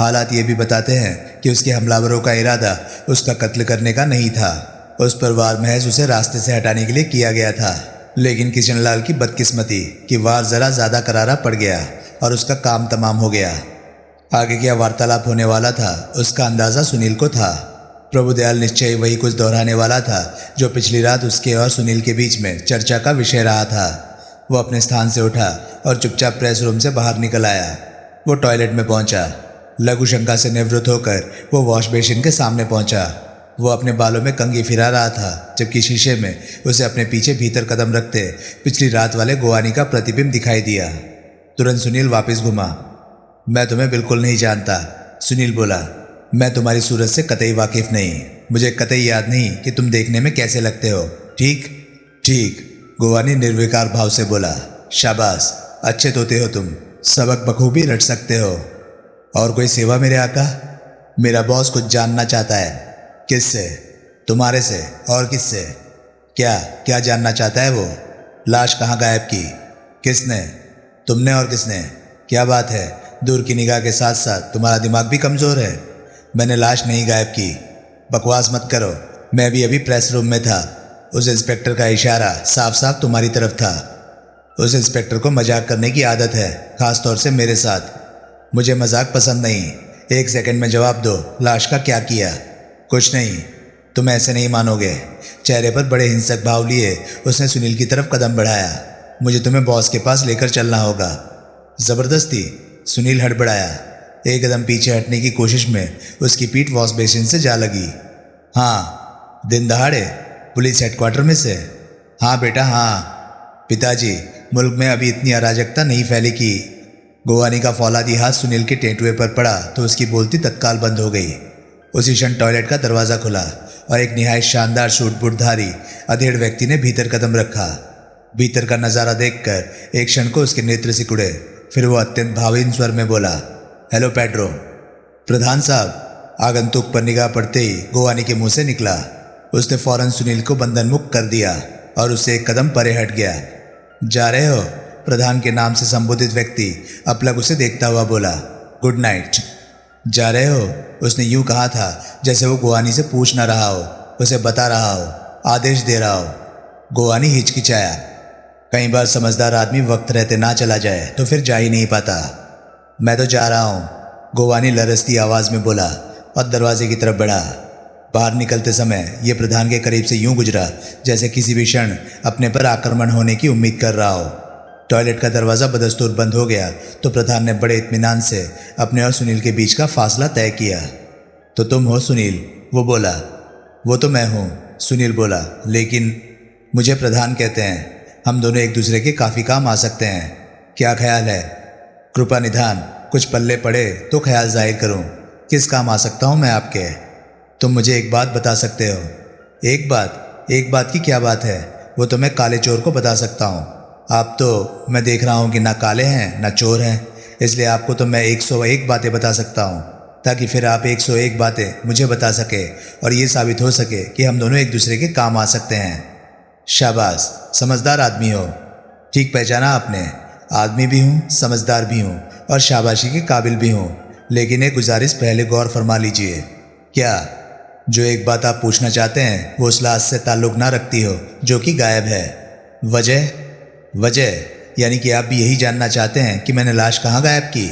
हालात ये भी बताते हैं कि उसके हमलावरों का इरादा उसका कत्ल करने का नहीं था। उस पर वार महज उसे रास्ते से हटाने के लिए किया गया था, लेकिन किशनलाल की बदकिस्मती कि वार ज़रा ज़्यादा करारा पड़ गया और उसका काम तमाम हो गया। आगे क्या वार्तालाप होने वाला था उसका अंदाज़ा सुनील को था। प्रभुदयाल निश्चय वही कुछ दोहराने वाला था जो पिछली रात उसके और सुनील के बीच में चर्चा का विषय रहा था। वो अपने स्थान से उठा और चुपचाप प्रेस रूम से बाहर निकल आया। वो टॉयलेट में पहुंचा। लघु शंका से निवृत्त होकर वो वॉश बेसिन के सामने पहुंचा। वो अपने बालों में कंघी फिरा रहा था, जबकि शीशे में उसे अपने पीछे भीतर कदम रखते पिछली रात वाले गोवानी का प्रतिबिंब दिखाई दिया। तुरंत सुनील वापस घुमा। मैं तुम्हें बिल्कुल नहीं जानता, सुनील बोला। मैं तुम्हारी सूरत से कतई वाकिफ नहीं। मुझे कतई याद नहीं कि तुम देखने में कैसे लगते हो। ठीक, गोवानी निर्विकार भाव से बोला। शाबाश, अच्छे तोते हो तुम, सबक बखूबी रट सकते हो। और कोई सेवा मेरे आका? मेरा बॉस कुछ जानना चाहता है। किससे? तुम्हारे से। और किससे? क्या जानना चाहता है वो? लाश कहाँ गायब की? किसने? तुमने। और किसने? क्या बात है, दूर की निगाह के साथ साथ तुम्हारा दिमाग भी कमज़ोर है। मैंने लाश नहीं गायब की। बकवास मत करो, मैं भी अभी प्रेस रूम में था। उस इंस्पेक्टर का इशारा साफ साफ तुम्हारी तरफ था। उस इंस्पेक्टर को मजाक करने की आदत है, खास तौर से मेरे साथ। मुझे मजाक पसंद नहीं। एक सेकंड में जवाब दो, लाश का क्या किया? कुछ नहीं। तुम ऐसे नहीं मानोगे। चेहरे पर बड़े हिंसक भाव लिए उसने सुनील की तरफ कदम बढ़ाया। मुझे तुम्हें बॉस के पास लेकर चलना होगा। ज़बरदस्ती? सुनील हड़बड़ाया। एक कदम पीछे हटने की कोशिश में उसकी पीठ वॉश बेसिन से जा लगी। हाँ, दिन दहाड़े? पुलिस हेडक्वार्टर में से? हाँ बेटा, हाँ। पिताजी, मुल्क में अभी इतनी अराजकता नहीं फैली कि। गोवानी का फौलादी हाथ सुनील के टेटुए पर पड़ा तो उसकी बोलती तत्काल बंद हो गई। उसी क्षण टॉयलेट का दरवाज़ा खुला और एक निहायत शानदार सूट बूटधारी अधेड़ व्यक्ति ने भीतर कदम रखा। भीतर का नज़ारा देखकर एक क्षण को उसके नेत्र सिकुड़े। फिर वो अत्यंत भावहीन स्वर में बोला, हेलो पेड्रो। प्रधान साहब, आगंतुक पर निगाह पड़ते ही गोवानी के मुंह से निकला। उसने फौरन सुनील को बंधन मुक्त कर दिया और उससे एक कदम परे हट गया। जा रहे हो? प्रधान के नाम से संबोधित व्यक्ति अपलक उसे देखता हुआ बोला। Good night. जा रहे हो? उसने यूं कहा था जैसे वो गोवानी से पूछ ना रहा हो, उसे बता रहा हो, आदेश दे रहा हो। गोवानी हिचकिचाया। कई बार समझदार आदमी वक्त रहते ना चला जाए तो फिर जा ही नहीं पाता। मैं तो जा रहा हूँ, गोवानी लरसती आवाज़ में बोला और दरवाजे की तरफ बढ़ा। बाहर निकलते समय ये प्रधान के करीब से यूं गुजरा जैसे किसी भी क्षण अपने पर आक्रमण होने की उम्मीद कर रहा हो। टॉयलेट का दरवाज़ा बदस्तूर बंद हो गया तो प्रधान ने बड़े इत्मीनान से अपने और सुनील के बीच का फासला तय किया। तो तुम हो सुनील? वो बोला। वो तो मैं हूँ, सुनील बोला, लेकिन मुझे प्रधान कहते हैं। हम दोनों एक दूसरे के काफ़ी काम आ सकते हैं। क्या ख्याल है? कृपा निधान, कुछ पल्ले पड़े तो ख्याल जाहिर करूं। किस काम आ सकता हूं मैं आपके? तुम मुझे एक बात बता सकते हो। एक बात? एक बात की क्या बात है? वो तो मैं काले चोर को बता सकता हूं। आप तो मैं देख रहा हूं कि ना काले हैं ना चोर हैं, इसलिए आपको तो मैं 101 बातें बता सकता हूं, ताकि फिर आप 101 बातें मुझे बता सके और ये साबित हो सके कि हम दोनों एक दूसरे के काम आ सकते हैं। शाबाश, समझदार आदमी हो। ठीक पहचाना आपने। आदमी भी हूँ, समझदार भी हूँ और शाबाशी के काबिल भी हूँ, लेकिन एक गुजारिश पहले गौर फरमा लीजिए। क्या? जो एक बात आप पूछना चाहते हैं वो उस लाश से ताल्लुक़ ना रखती हो जो कि गायब है। वजह? वजह यानी कि आप भी यही जानना चाहते हैं कि मैंने लाश कहाँ गायब की?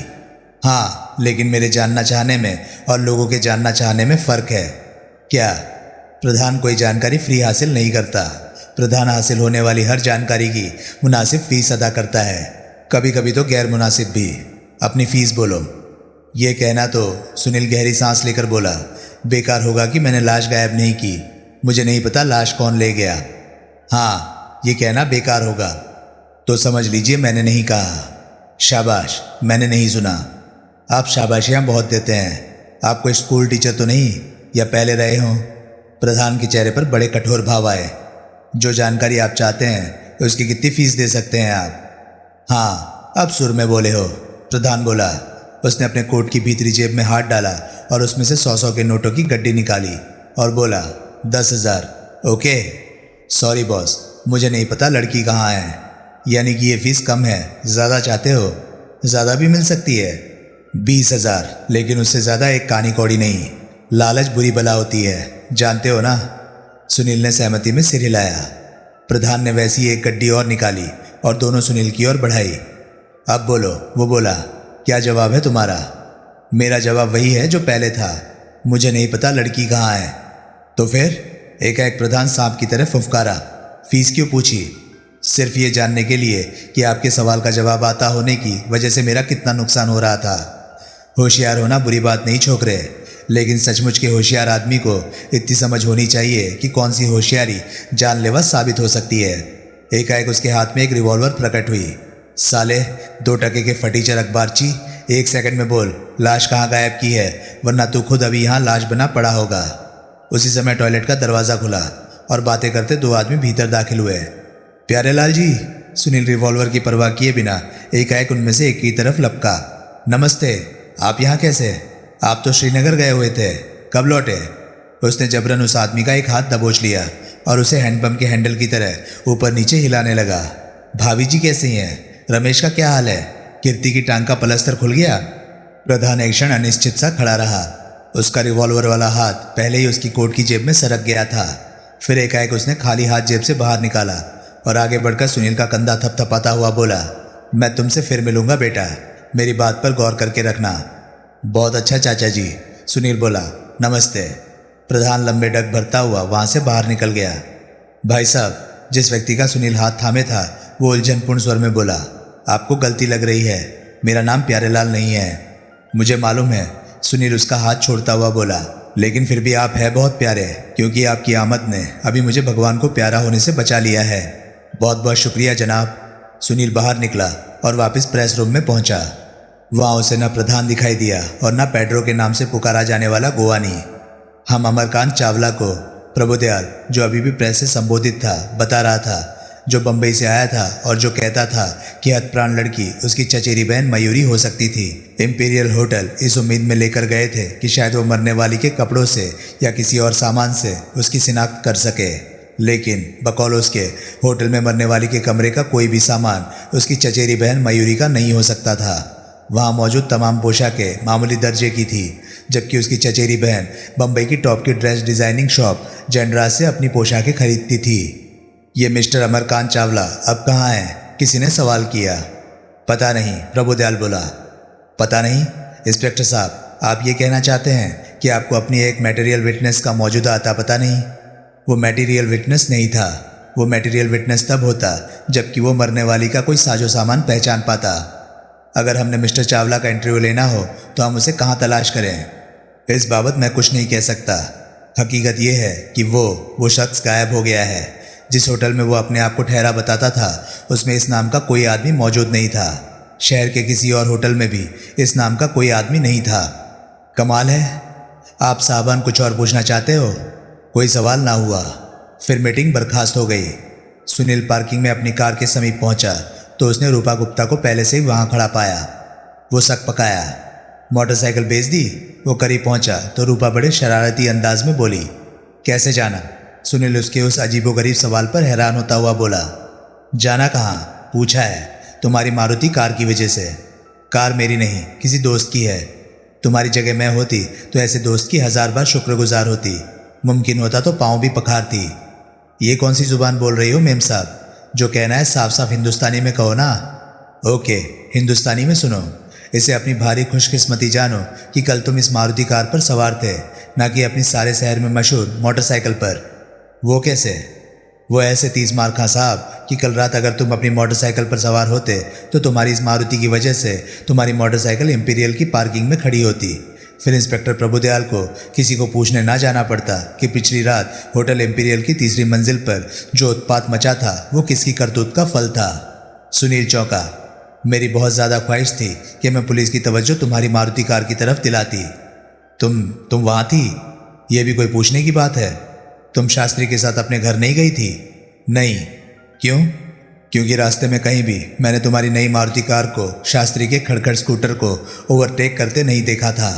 हाँ, लेकिन मेरे जानना चाहने में और लोगों के जानना चाहने में फ़र्क है। क्या? प्रधान कोई जानकारी फ्री हासिल नहीं करता। प्रधान हासिल होने वाली हर जानकारी की मुनासिब फ़ीस अदा करता है, कभी कभी तो गैर मुनासिब भी। अपनी फ़ीस बोलो। ये कहना तो, सुनील गहरी सांस लेकर बोला, बेकार होगा कि मैंने लाश गायब नहीं की। मुझे नहीं पता लाश कौन ले गया। हाँ, ये कहना बेकार होगा। तो समझ लीजिए मैंने नहीं कहा। शाबाश, मैंने नहीं सुना। आप शाबाशियाँ बहुत देते हैं। आप कोई स्कूल टीचर तो नहीं, या पहले रहे हों? प्रधान के चेहरे पर बड़े कठोर भाव आए। जो जानकारी आप चाहते हैं उसकी कितनी फ़ीस दे सकते हैं आप? हाँ, अब सुर में बोले हो, प्रधान बोला। उसने अपने कोट की भीतरी जेब में हाथ डाला और उसमें से 100 के नोटों की गड्डी निकाली और बोला, 10,000। ओके। सॉरी बॉस, मुझे नहीं पता लड़की कहाँ है। यानी कि ये फ़ीस कम है, ज़्यादा चाहते हो? ज़्यादा भी मिल सकती है। 20,000, लेकिन उससे ज़्यादा एक कानी कौड़ी नहीं। लालच बुरी बला होती है, जानते हो ना? सुनील ने सहमति में सिर हिलाया। प्रधान ने वैसी एक गड्डी और निकाली और दोनों सुनील की ओर बढ़ाई। अब बोलो, वो बोला, क्या जवाब है तुम्हारा? मेरा जवाब वही है जो पहले था, मुझे नहीं पता लड़की कहाँ है। तो फिर? एकाएक प्रधान सांप की तरह फुफकारा। फीस क्यों पूछी? सिर्फ ये जानने के लिए कि आपके सवाल का जवाब आता होने की वजह से मेरा कितना नुकसान हो रहा था। होशियार होना बुरी बात नहीं छोकरे, लेकिन सचमुच के होशियार आदमी को इतनी समझ होनी चाहिए कि कौन सी होशियारी जानलेवा साबित हो सकती है। एकाएक उसके हाथ में एक रिवॉल्वर प्रकट हुई। साले, 2 टके के फटीचर अखबारची, 1 सेकंड में बोल लाश कहाँ गायब की है, वरना तू खुद अभी यहाँ लाश बना पड़ा होगा। उसी समय टॉयलेट का दरवाज़ा खुला और बातें करते 2 आदमी भीतर दाखिल हुए। प्यारेलाल जी, सुनील रिवॉल्वर की परवाह किए बिना एकाएक उनमें से एक की तरफ लपका। नमस्ते, आप यहाँ कैसे? आप तो श्रीनगर गए हुए थे, कब लौटे? उसने जबरन उस आदमी का एक हाथ दबोच लिया और उसे हैंडपंप के हैंडल की तरह ऊपर नीचे हिलाने लगा। भाभी जी कैसी हैं? रमेश का क्या हाल है? कीर्ति की टांग का पलस्तर खुल गया? प्रधान एक क्षण अनिश्चित सा खड़ा रहा। उसका रिवॉल्वर वाला हाथ पहले ही उसकी कोट की जेब में सरक गया था। फिर एकाएक उसने खाली हाथ जेब से बाहर निकाला और आगे बढ़कर सुनील का कंधा थपथपाता हुआ बोला, मैं तुमसे फिर मिलूंगा बेटा, मेरी बात पर गौर करके रखना। बहुत अच्छा चाचा जी, सुनील बोला। नमस्ते। प्रधान लंबे डग भरता हुआ वहाँ से बाहर निकल गया। भाई साहब, जिस व्यक्ति का सुनील हाथ थामे था वो उलझनपूर्ण स्वर में बोला, आपको गलती लग रही है, मेरा नाम प्यारेलाल नहीं है। मुझे मालूम है, सुनील उसका हाथ छोड़ता हुआ बोला, लेकिन फिर भी आप है बहुत प्यारे, क्योंकि आपकी आमद ने अभी मुझे भगवान को प्यारा होने से बचा लिया है। बहुत बहुत शुक्रिया जनाब। सुनील बाहर निकला और वापस प्रेस रूम में पहुंचा। वहाँ उसे न प्रधान दिखाई दिया और न पेड्रो के नाम से पुकारा जाने वाला गोवानी। हम अमरकांत चावला को प्रभुदयाल, जो अभी भी प्रेस से संबोधित था, बता रहा था, जो बम्बई से आया था और जो कहता था कि हतप्राण लड़की उसकी चचेरी बहन मयूरी हो सकती थी। इंपीरियल होटल इस उम्मीद में लेकर गए थे कि शायद वो मरने वाली के कपड़ों से या किसी और सामान से उसकी शिनाख्त कर सके, लेकिन बकौल उसके होटल में मरने वाली के कमरे का कोई भी सामान उसकी चचेरी बहन मयूरी का नहीं हो सकता था। वहाँ मौजूद तमाम पोशाकें मामूली दर्जे की थी, जबकि उसकी चचेरी बहन बम्बई की टॉप की ड्रेस डिज़ाइनिंग शॉप जनराज से अपनी पोशाकें खरीदती थी। ये मिस्टर अमरकांत चावला अब कहाँ हैं? किसी ने सवाल किया। पता नहीं, प्रभुदयाल बोला। पता नहीं? इंस्पेक्टर साहब, आप ये कहना चाहते हैं कि आपको अपनी एक मटेरियल विटनेस का मौजूदा अता पता नहीं? वो मटेरियल विटनेस नहीं था। वो मटेरियल विटनेस तब होता जबकि वो मरने वाली का कोई साजो सामान पहचान पाता। अगर हमने मिस्टर चावला का इंटरव्यू लेना हो तो हम उसे कहाँ तलाश करें? इस बाबत मैं कुछ नहीं कह सकता। हकीकत यह है कि वो शख्स गायब हो गया है। जिस होटल में वो अपने आप को ठहरा बताता था उसमें इस नाम का कोई आदमी मौजूद नहीं था। शहर के किसी और होटल में भी इस नाम का कोई आदमी नहीं था। कमाल है। आप साहबान कुछ और पूछना चाहते हो? कोई सवाल ना हुआ। फिर मीटिंग बर्खास्त हो गई। सुनील पार्किंग में अपनी कार के समीप पहुंचा तो उसने रूपा गुप्ता को पहले से ही वहां खड़ा पाया। वो सक पकाया। मोटरसाइकिल बेच दी? वो करीब पहुंचा तो रूपा बड़े शरारती अंदाज में बोली। कैसे जाना? सुनील उसके उस अजीबोगरीब सवाल पर हैरान होता हुआ बोला। जाना कहाँ? पूछा है। तुम्हारी मारुति कार की वजह से। कार मेरी नहीं, किसी दोस्त की है। तुम्हारी जगह मैं होती तो ऐसे दोस्त की 1000 बार शुक्रगुजार होती। मुमकिन होता तो पाँव भी पखारती। ये कौन सी जुबान बोल रही हो मेम साहब? जो कहना है साफ साफ हिंदुस्तानी में कहो ना। ओके, हिंदुस्तानी में सुनो। इसे अपनी भारी खुशकिस्मती जानो कि कल तुम इस मारुति कार पर सवार थे, ना कि अपनी सारे शहर में मशहूर मोटरसाइकिल पर। वो कैसे? वो ऐसे 30 मार खां साहब कि कल रात अगर तुम अपनी मोटरसाइकिल पर सवार होते तो तुम्हारी इस मारुति की वजह से तुम्हारी मोटरसाइकिल इंपीरियल की पार्किंग में खड़ी होती। फिर इंस्पेक्टर प्रभुदयाल को किसी को पूछने ना जाना पड़ता कि पिछली रात होटल इंपीरियल की 3री मंजिल पर जो उत्पात मचा था वो किसकी करतूत का फल था। सुनील चौंका। मेरी बहुत ज़्यादा ख्वाहिश थी कि मैं पुलिस की तवज्जो तुम्हारी मारुति कार की तरफ दिलाती। तुम वहाँ थी? ये भी कोई पूछने की बात है? तुम शास्त्री के साथ अपने घर नहीं गई थी? नहीं। क्यों? क्योंकि रास्ते में कहीं भी मैंने तुम्हारी नई मारुति कार को शास्त्री के खड़खड़ स्कूटर को ओवरटेक करते नहीं देखा था।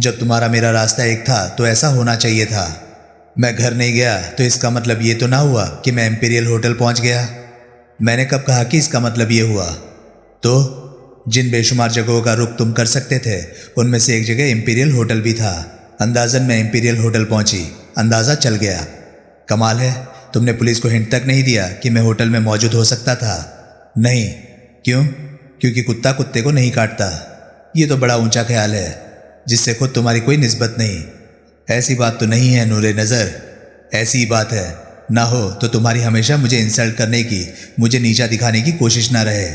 जब तुम्हारा मेरा रास्ता एक था तो ऐसा होना चाहिए था। मैं घर नहीं गया तो इसका मतलब ये तो ना हुआ कि मैं इंपीरियल होटल पहुंच गया। मैंने कब कहा कि इसका मतलब ये हुआ? तो जिन बेशुमार जगहों का रुख तुम कर सकते थे उनमें से एक जगह इंपीरियल होटल भी था। अंदाजन मैं इंपीरियल होटल पहुंची, अंदाज़ा चल गया। कमाल है, तुमने पुलिस को हिंट तक नहीं दिया कि मैं होटल में मौजूद हो सकता था? नहीं। क्यों? क्योंकि कुत्ता कुत्ते को नहीं काटता। ये तो बड़ा ऊंचा ख्याल है जिससे खुद तुम्हारी कोई निस्बत नहीं। ऐसी बात तो नहीं है नूरे नज़र। ऐसी ही बात है। ना हो तो तुम्हारी हमेशा मुझे इंसल्ट करने की, मुझे नीचा दिखाने की कोशिश ना रहे।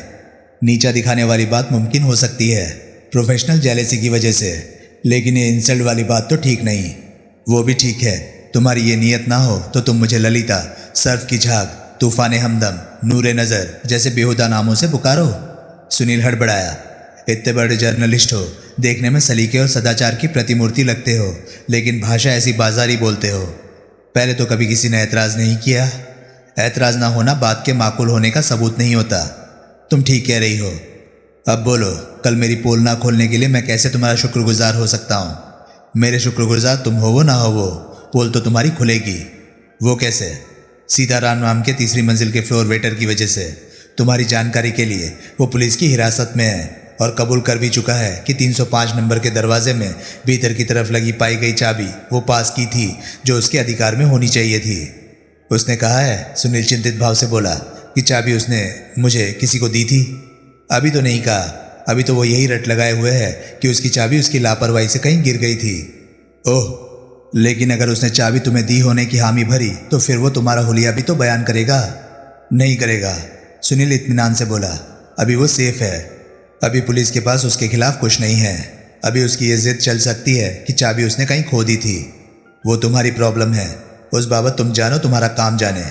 नीचा दिखाने वाली बात मुमकिन हो सकती है प्रोफेशनल जेलेसी की वजह से, लेकिन ये इंसल्ट वाली बात तो ठीक नहीं। वो भी ठीक है। तुम्हारी ये नीयत ना हो तो तुम मुझे ललिता, सर्फ की झाग, तूफान हमदम, नूरे नज़र जैसे बेहुदा नामों से पुकारो। सुनील हड़बड़ाया। इतने बड़े जर्नलिस्ट हो, देखने में सलीके और सदाचार की प्रतिमूर्ति लगते हो, लेकिन भाषा ऐसी बाजारी बोलते हो। पहले तो कभी किसी ने ऐतराज़ नहीं किया। ऐतराज़ ना होना बात के माकूल होने का सबूत नहीं होता। तुम ठीक कह रही हो। अब बोलो, कल मेरी पोल ना खोलने के लिए मैं कैसे तुम्हारा शुक्रगुजार हो सकता हूँ? मेरे शुक्रगुजार तुम हो वो ना हो वो, पोल तो तुम्हारी खुलेगी। वो कैसे? सीताराम नाम के 3री मंजिल के फ्लोर वेटर की वजह से। तुम्हारी जानकारी के लिए वो पुलिस की हिरासत में है और कबूल कर भी चुका है कि 305 नंबर के दरवाजे में भीतर की तरफ लगी पाई गई चाबी वो पास की थी जो उसके अधिकार में होनी चाहिए थी। उसने कहा है, सुनील चिंतित भाव से बोला, कि चाबी उसने मुझे किसी को दी थी। अभी तो नहीं कहा। अभी तो वो यही रट लगाए हुए है कि उसकी चाबी उसकी लापरवाही से कहीं गिर गई थी। ओह, लेकिन अगर उसने चाबी तुम्हें दी होने की हामी भरी तो फिर वो तुम्हारा हुलिया भी तो बयान करेगा। नहीं करेगा, सुनील इत्मीनान से बोला। अभी वो सेफ है। अभी पुलिस के पास उसके खिलाफ कुछ नहीं है। अभी उसकी ये जिद चल सकती है कि चाबी उसने कहीं खो दी थी। वो तुम्हारी प्रॉब्लम है। उस बाबत तुम जानो, तुम्हारा काम जाने।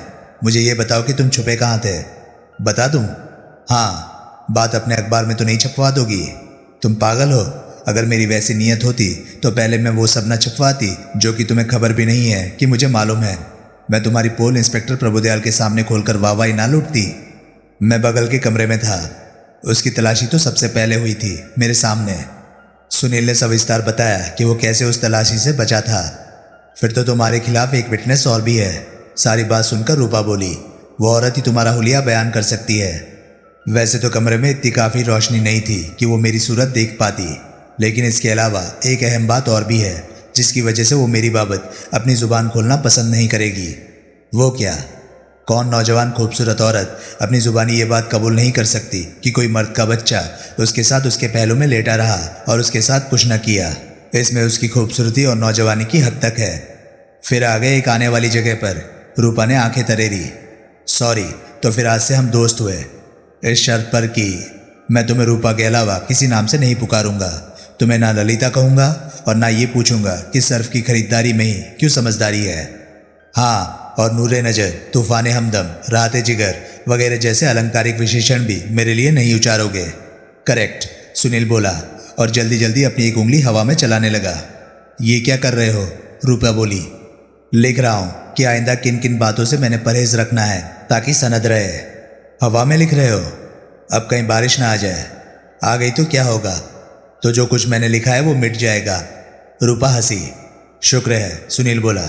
मुझे ये बताओ कि तुम छुपे कहाँ थे? बता दूँ? हाँ। बात अपने अखबार में तो नहीं छपवा दोगी? तुम पागल हो? अगर मेरी वैसी नीयत होती तो पहले मैं वो सब न छपवाती जो कि तुम्हें खबर भी नहीं है कि मुझे मालूम है। मैं तुम्हारी पोल इंस्पेक्टर प्रभुदयाल के सामने खोलकर वाहवाही ना लूटती। मैं बगल के कमरे में था। उसकी तलाशी तो सबसे पहले हुई थी, मेरे सामने। सुनील ने सविस्तार बताया कि वो कैसे उस तलाशी से बचा था। फिर तो तुम्हारे खिलाफ एक विटनेस और भी है। सारी बात सुनकर रूपा बोली, वो औरत ही तुम्हारा हुलिया बयान कर सकती है। वैसे तो कमरे में इतनी काफ़ी रोशनी नहीं थी कि वो मेरी सूरत देख पाती, लेकिन इसके अलावा एक अहम बात और भी है जिसकी वजह से वो मेरी बाबत अपनी ज़ुबान खोलना पसंद नहीं करेगी। वो क्या? कौन नौजवान खूबसूरत औरत अपनी ज़ुबानी ये बात कबूल नहीं कर सकती कि कोई मर्द का बच्चा उसके साथ उसके पहलू में लेटा रहा और उसके साथ कुछ न किया। इसमें उसकी खूबसूरती और नौजवानी की हद तक है। फिर आ गए एक आने वाली जगह पर। रूपा ने आंखें तरेरी। सॉरी, तो फिर आज से हम दोस्त हुए, इस शर्त पर कि मैं तुम्हें रूपा के अलावा किसी नाम से नहीं पुकारूंगा। तुम्हें ना ललिता कहूँगा और ना ये पूछूंगा कि सर्फ की खरीदारी में ही क्यों समझदारी है। हाँ, और नूरे नज़र, तूफान हमदम, राहत जिगर वगैरह जैसे अलंकारिक विशेषण भी मेरे लिए नहीं उचारोगे। करेक्ट, सुनील बोला और जल्दी जल्दी अपनी एक उंगली हवा में चलाने लगा। ये क्या कर रहे हो? रूपा बोली। लिख रहा हूँ कि आइंदा किन किन बातों से मैंने परहेज रखना है ताकि सनद रहे। हवा में लिख रहे हो? अब कहीं बारिश ना आ जाए। आ गई तो क्या होगा? तो जो कुछ मैंने लिखा है वो मिट जाएगा। रूपा हंसी। शुक्र है, सुनील बोला।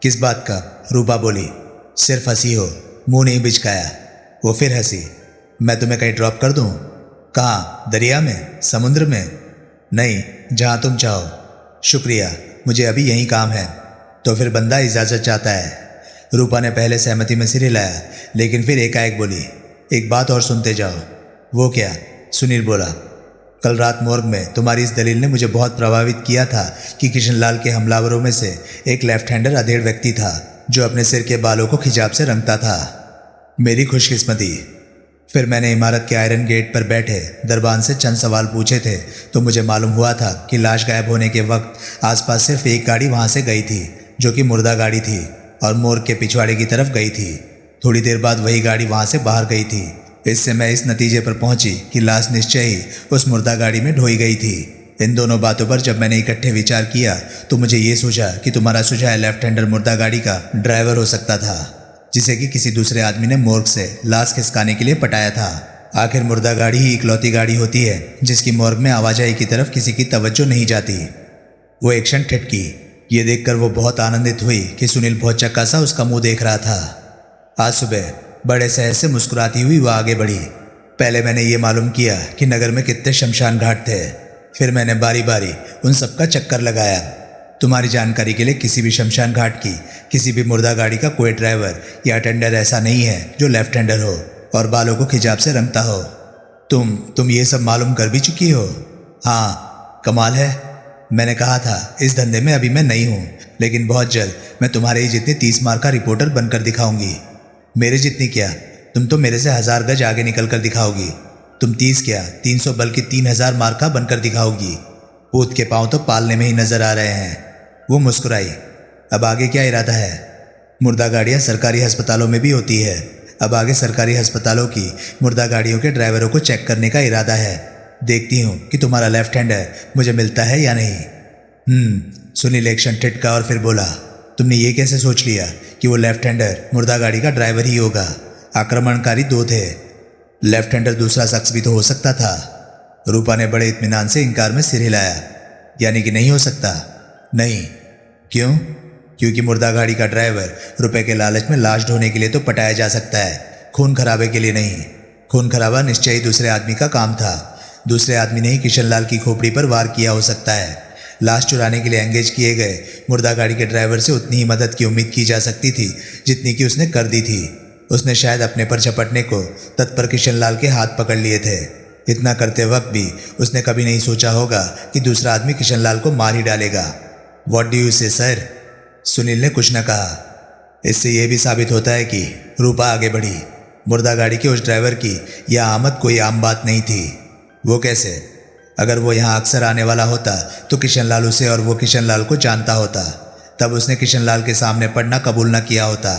किस बात का? रूपा बोली। सिर्फ हंसी हो, मुंह नहीं बिचकाया। वो फिर हंसी। मैं तुम्हें कहीं ड्रॉप कर दूं? कहाँ? दरिया में? समुद्र में? नहीं, जहाँ तुम चाहो। शुक्रिया, मुझे अभी यही काम है। तो फिर बंदा इजाज़त चाहता है। रूपा ने पहले सहमति में सिर हिलाया, लेकिन फिर एकाएक बोली, एक बात और सुनते जाओ। वो क्या? सुनील बोला। कल रात मोर्ग में तुम्हारी इस दलील ने मुझे बहुत प्रभावित किया था कि किशनलाल के हमलावरों में से एक लेफ्ट हैंडर अधेड़ व्यक्ति था जो अपने सिर के बालों को खिजाब से रंगता था। मेरी खुशकिस्मती। फिर मैंने इमारत के आयरन गेट पर बैठे दरबान से चंद सवाल पूछे थे तो मुझे मालूम हुआ था कि लाश गायब होने के वक्त आसपास सिर्फ एक गाड़ी वहाँ से गई थी, जो कि मुर्दा गाड़ी थी और मोर्ग के पिछवाड़े की तरफ गई थी। थोड़ी देर बाद वही गाड़ी वहाँ से बाहर गई थी। इससे मैं इस नतीजे पर पहुंची कि लाश निश्चय ही उस मुर्दा गाड़ी में ढोई गई थी। इन दोनों बातों पर जब मैंने इकट्ठे विचार किया तो मुझे ये सूझा कि तुम्हारा सुझाव लेफ्ट हैंडर मुर्दा गाड़ी का ड्राइवर हो सकता था, जिसे कि किसी दूसरे आदमी ने मोर्ग से लाश खिसकाने के लिए पटाया था। आखिर मुर्दा गाड़ी ही इकलौती गाड़ी होती है जिसकी मोर्ग में आवाजाही की तरफ किसी की तवज्जो नहीं जाती। वो एक क्षण ठिठकी। ये देखकर वो बहुत आनंदित हुई कि सुनील बहुत चक्का सा उसका मुंह देख रहा था। आज सुबह बड़े सहज से मुस्कुराती हुई वह आगे बढ़ी। पहले मैंने ये मालूम किया कि नगर में कितने शमशान घाट थे। फिर मैंने बारी बारी उन सब का चक्कर लगाया। तुम्हारी जानकारी के लिए किसी भी शमशान घाट की किसी भी मुर्दा गाड़ी का कोई ड्राइवर या अटेंडर ऐसा नहीं है जो लेफ्ट हैंडर हो और बालों को खिजाब से रंगता हो। तुम ये सब मालूम कर भी चुकी हो? हाँ, कमाल है। मैंने कहा था इस धंधे में अभी मैं नहीं हूँ, लेकिन बहुत जल्द मैं तुम्हारे ही जितने 30 मार का रिपोर्टर बनकर दिखाऊंगी। मेरे जितनी क्या, तुम तो मेरे से 1000 गज आगे निकल कर दिखाओगी। तुम 30 क्या 300 बल्कि 3000 मार का बनकर दिखाओगी। ऊँट के पाँव तो पालने में ही नजर आ रहे हैं। वो मुस्कुराई। अब आगे क्या इरादा है? मुर्दा गाड़ियाँ सरकारी अस्पतालों में भी होती है। अब आगे सरकारी अस्पतालों की मुर्दा गाड़ियों के ड्राइवरों को चेक करने का इरादा है। देखती हूँ कि तुम्हारा लेफ्ट हैंडर मुझे मिलता है या नहीं। सुनील एक क्षण टिटका और फिर बोला, तुमने ये कैसे सोच लिया कि वो लेफ्ट हैंडर मुर्दा गाड़ी का ड्राइवर ही होगा? आक्रमणकारी 2 थे, लेफ्ट हैंडर दूसरा शख्स भी तो हो सकता था। रूपा ने बड़े इत्मीनान से इनकार में सिर हिलाया। यानी कि नहीं हो सकता? नहीं। क्यों? क्योंकि मुर्दा गाड़ी का ड्राइवर रुपए के लालच में लाश ढोने के लिए तो पटाया जा सकता है, खून खराबे के लिए नहीं। खून खराबा निश्चय ही दूसरे आदमी का काम था। दूसरे आदमी ने ही किशनलाल की खोपड़ी पर वार किया हो सकता है। लाश चुराने के लिए एंगेज किए गए मुर्दा गाड़ी के ड्राइवर से उतनी ही मदद की उम्मीद की जा सकती थी जितनी कि उसने कर दी थी। उसने शायद अपने पर झपटने को तत्पर किशनलाल के हाथ पकड़ लिए थे। इतना करते वक्त भी उसने कभी नहीं सोचा होगा कि दूसरा आदमी किशनलाल को मार ही डालेगा। व्हाट डू यू से सर? सुनील ने कुछ न कहा। इससे यह भी साबित होता है कि रूपा आगे बढ़ी। मुर्दा गाड़ी के उस ड्राइवर की यह आमद कोई आम बात नहीं थी। वो कैसे? अगर वो यहाँ अक्सर आने वाला होता तो किशनलाल उसे और वो किशनलाल को जानता होता। तब उसने किशनलाल के सामने पढ़ना कबूल न किया होता।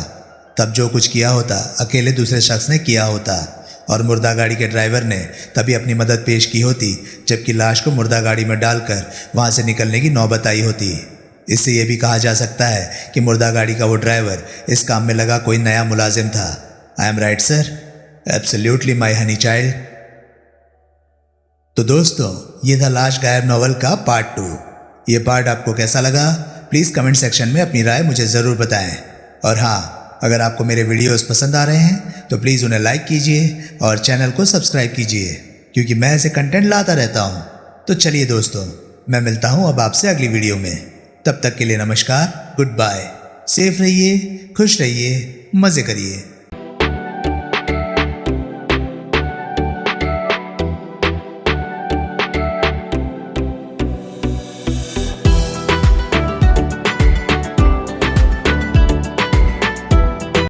तब जो कुछ किया होता अकेले दूसरे शख्स ने किया होता और मुर्दा गाड़ी के ड्राइवर ने तभी अपनी मदद पेश की होती जबकि लाश को मुर्दा गाड़ी में डालकर वहाँ से निकलने की नौबत आई होती। इससे यह भी कहा जा सकता है कि मुर्दा गाड़ी का वो ड्राइवर इस काम में लगा कोई नया मुलाजिम था। I am right sir? Absolutely my honey child. तो दोस्तों, ये था लाश गायब नॉवल का पार्ट 2। ये पार्ट आपको कैसा लगा प्लीज़ कमेंट सेक्शन में अपनी राय मुझे ज़रूर बताएं। और हाँ, अगर आपको मेरे वीडियोस पसंद आ रहे हैं तो प्लीज़ उन्हें लाइक कीजिए और चैनल को सब्सक्राइब कीजिए, क्योंकि मैं ऐसे कंटेंट लाता रहता हूँ। तो चलिए दोस्तों, मैं मिलता हूँ अब आपसे अगली वीडियो में। तब तक के लिए नमस्कार, गुड बाय, सेफ रहिए, खुश रहिए, मज़े करिए।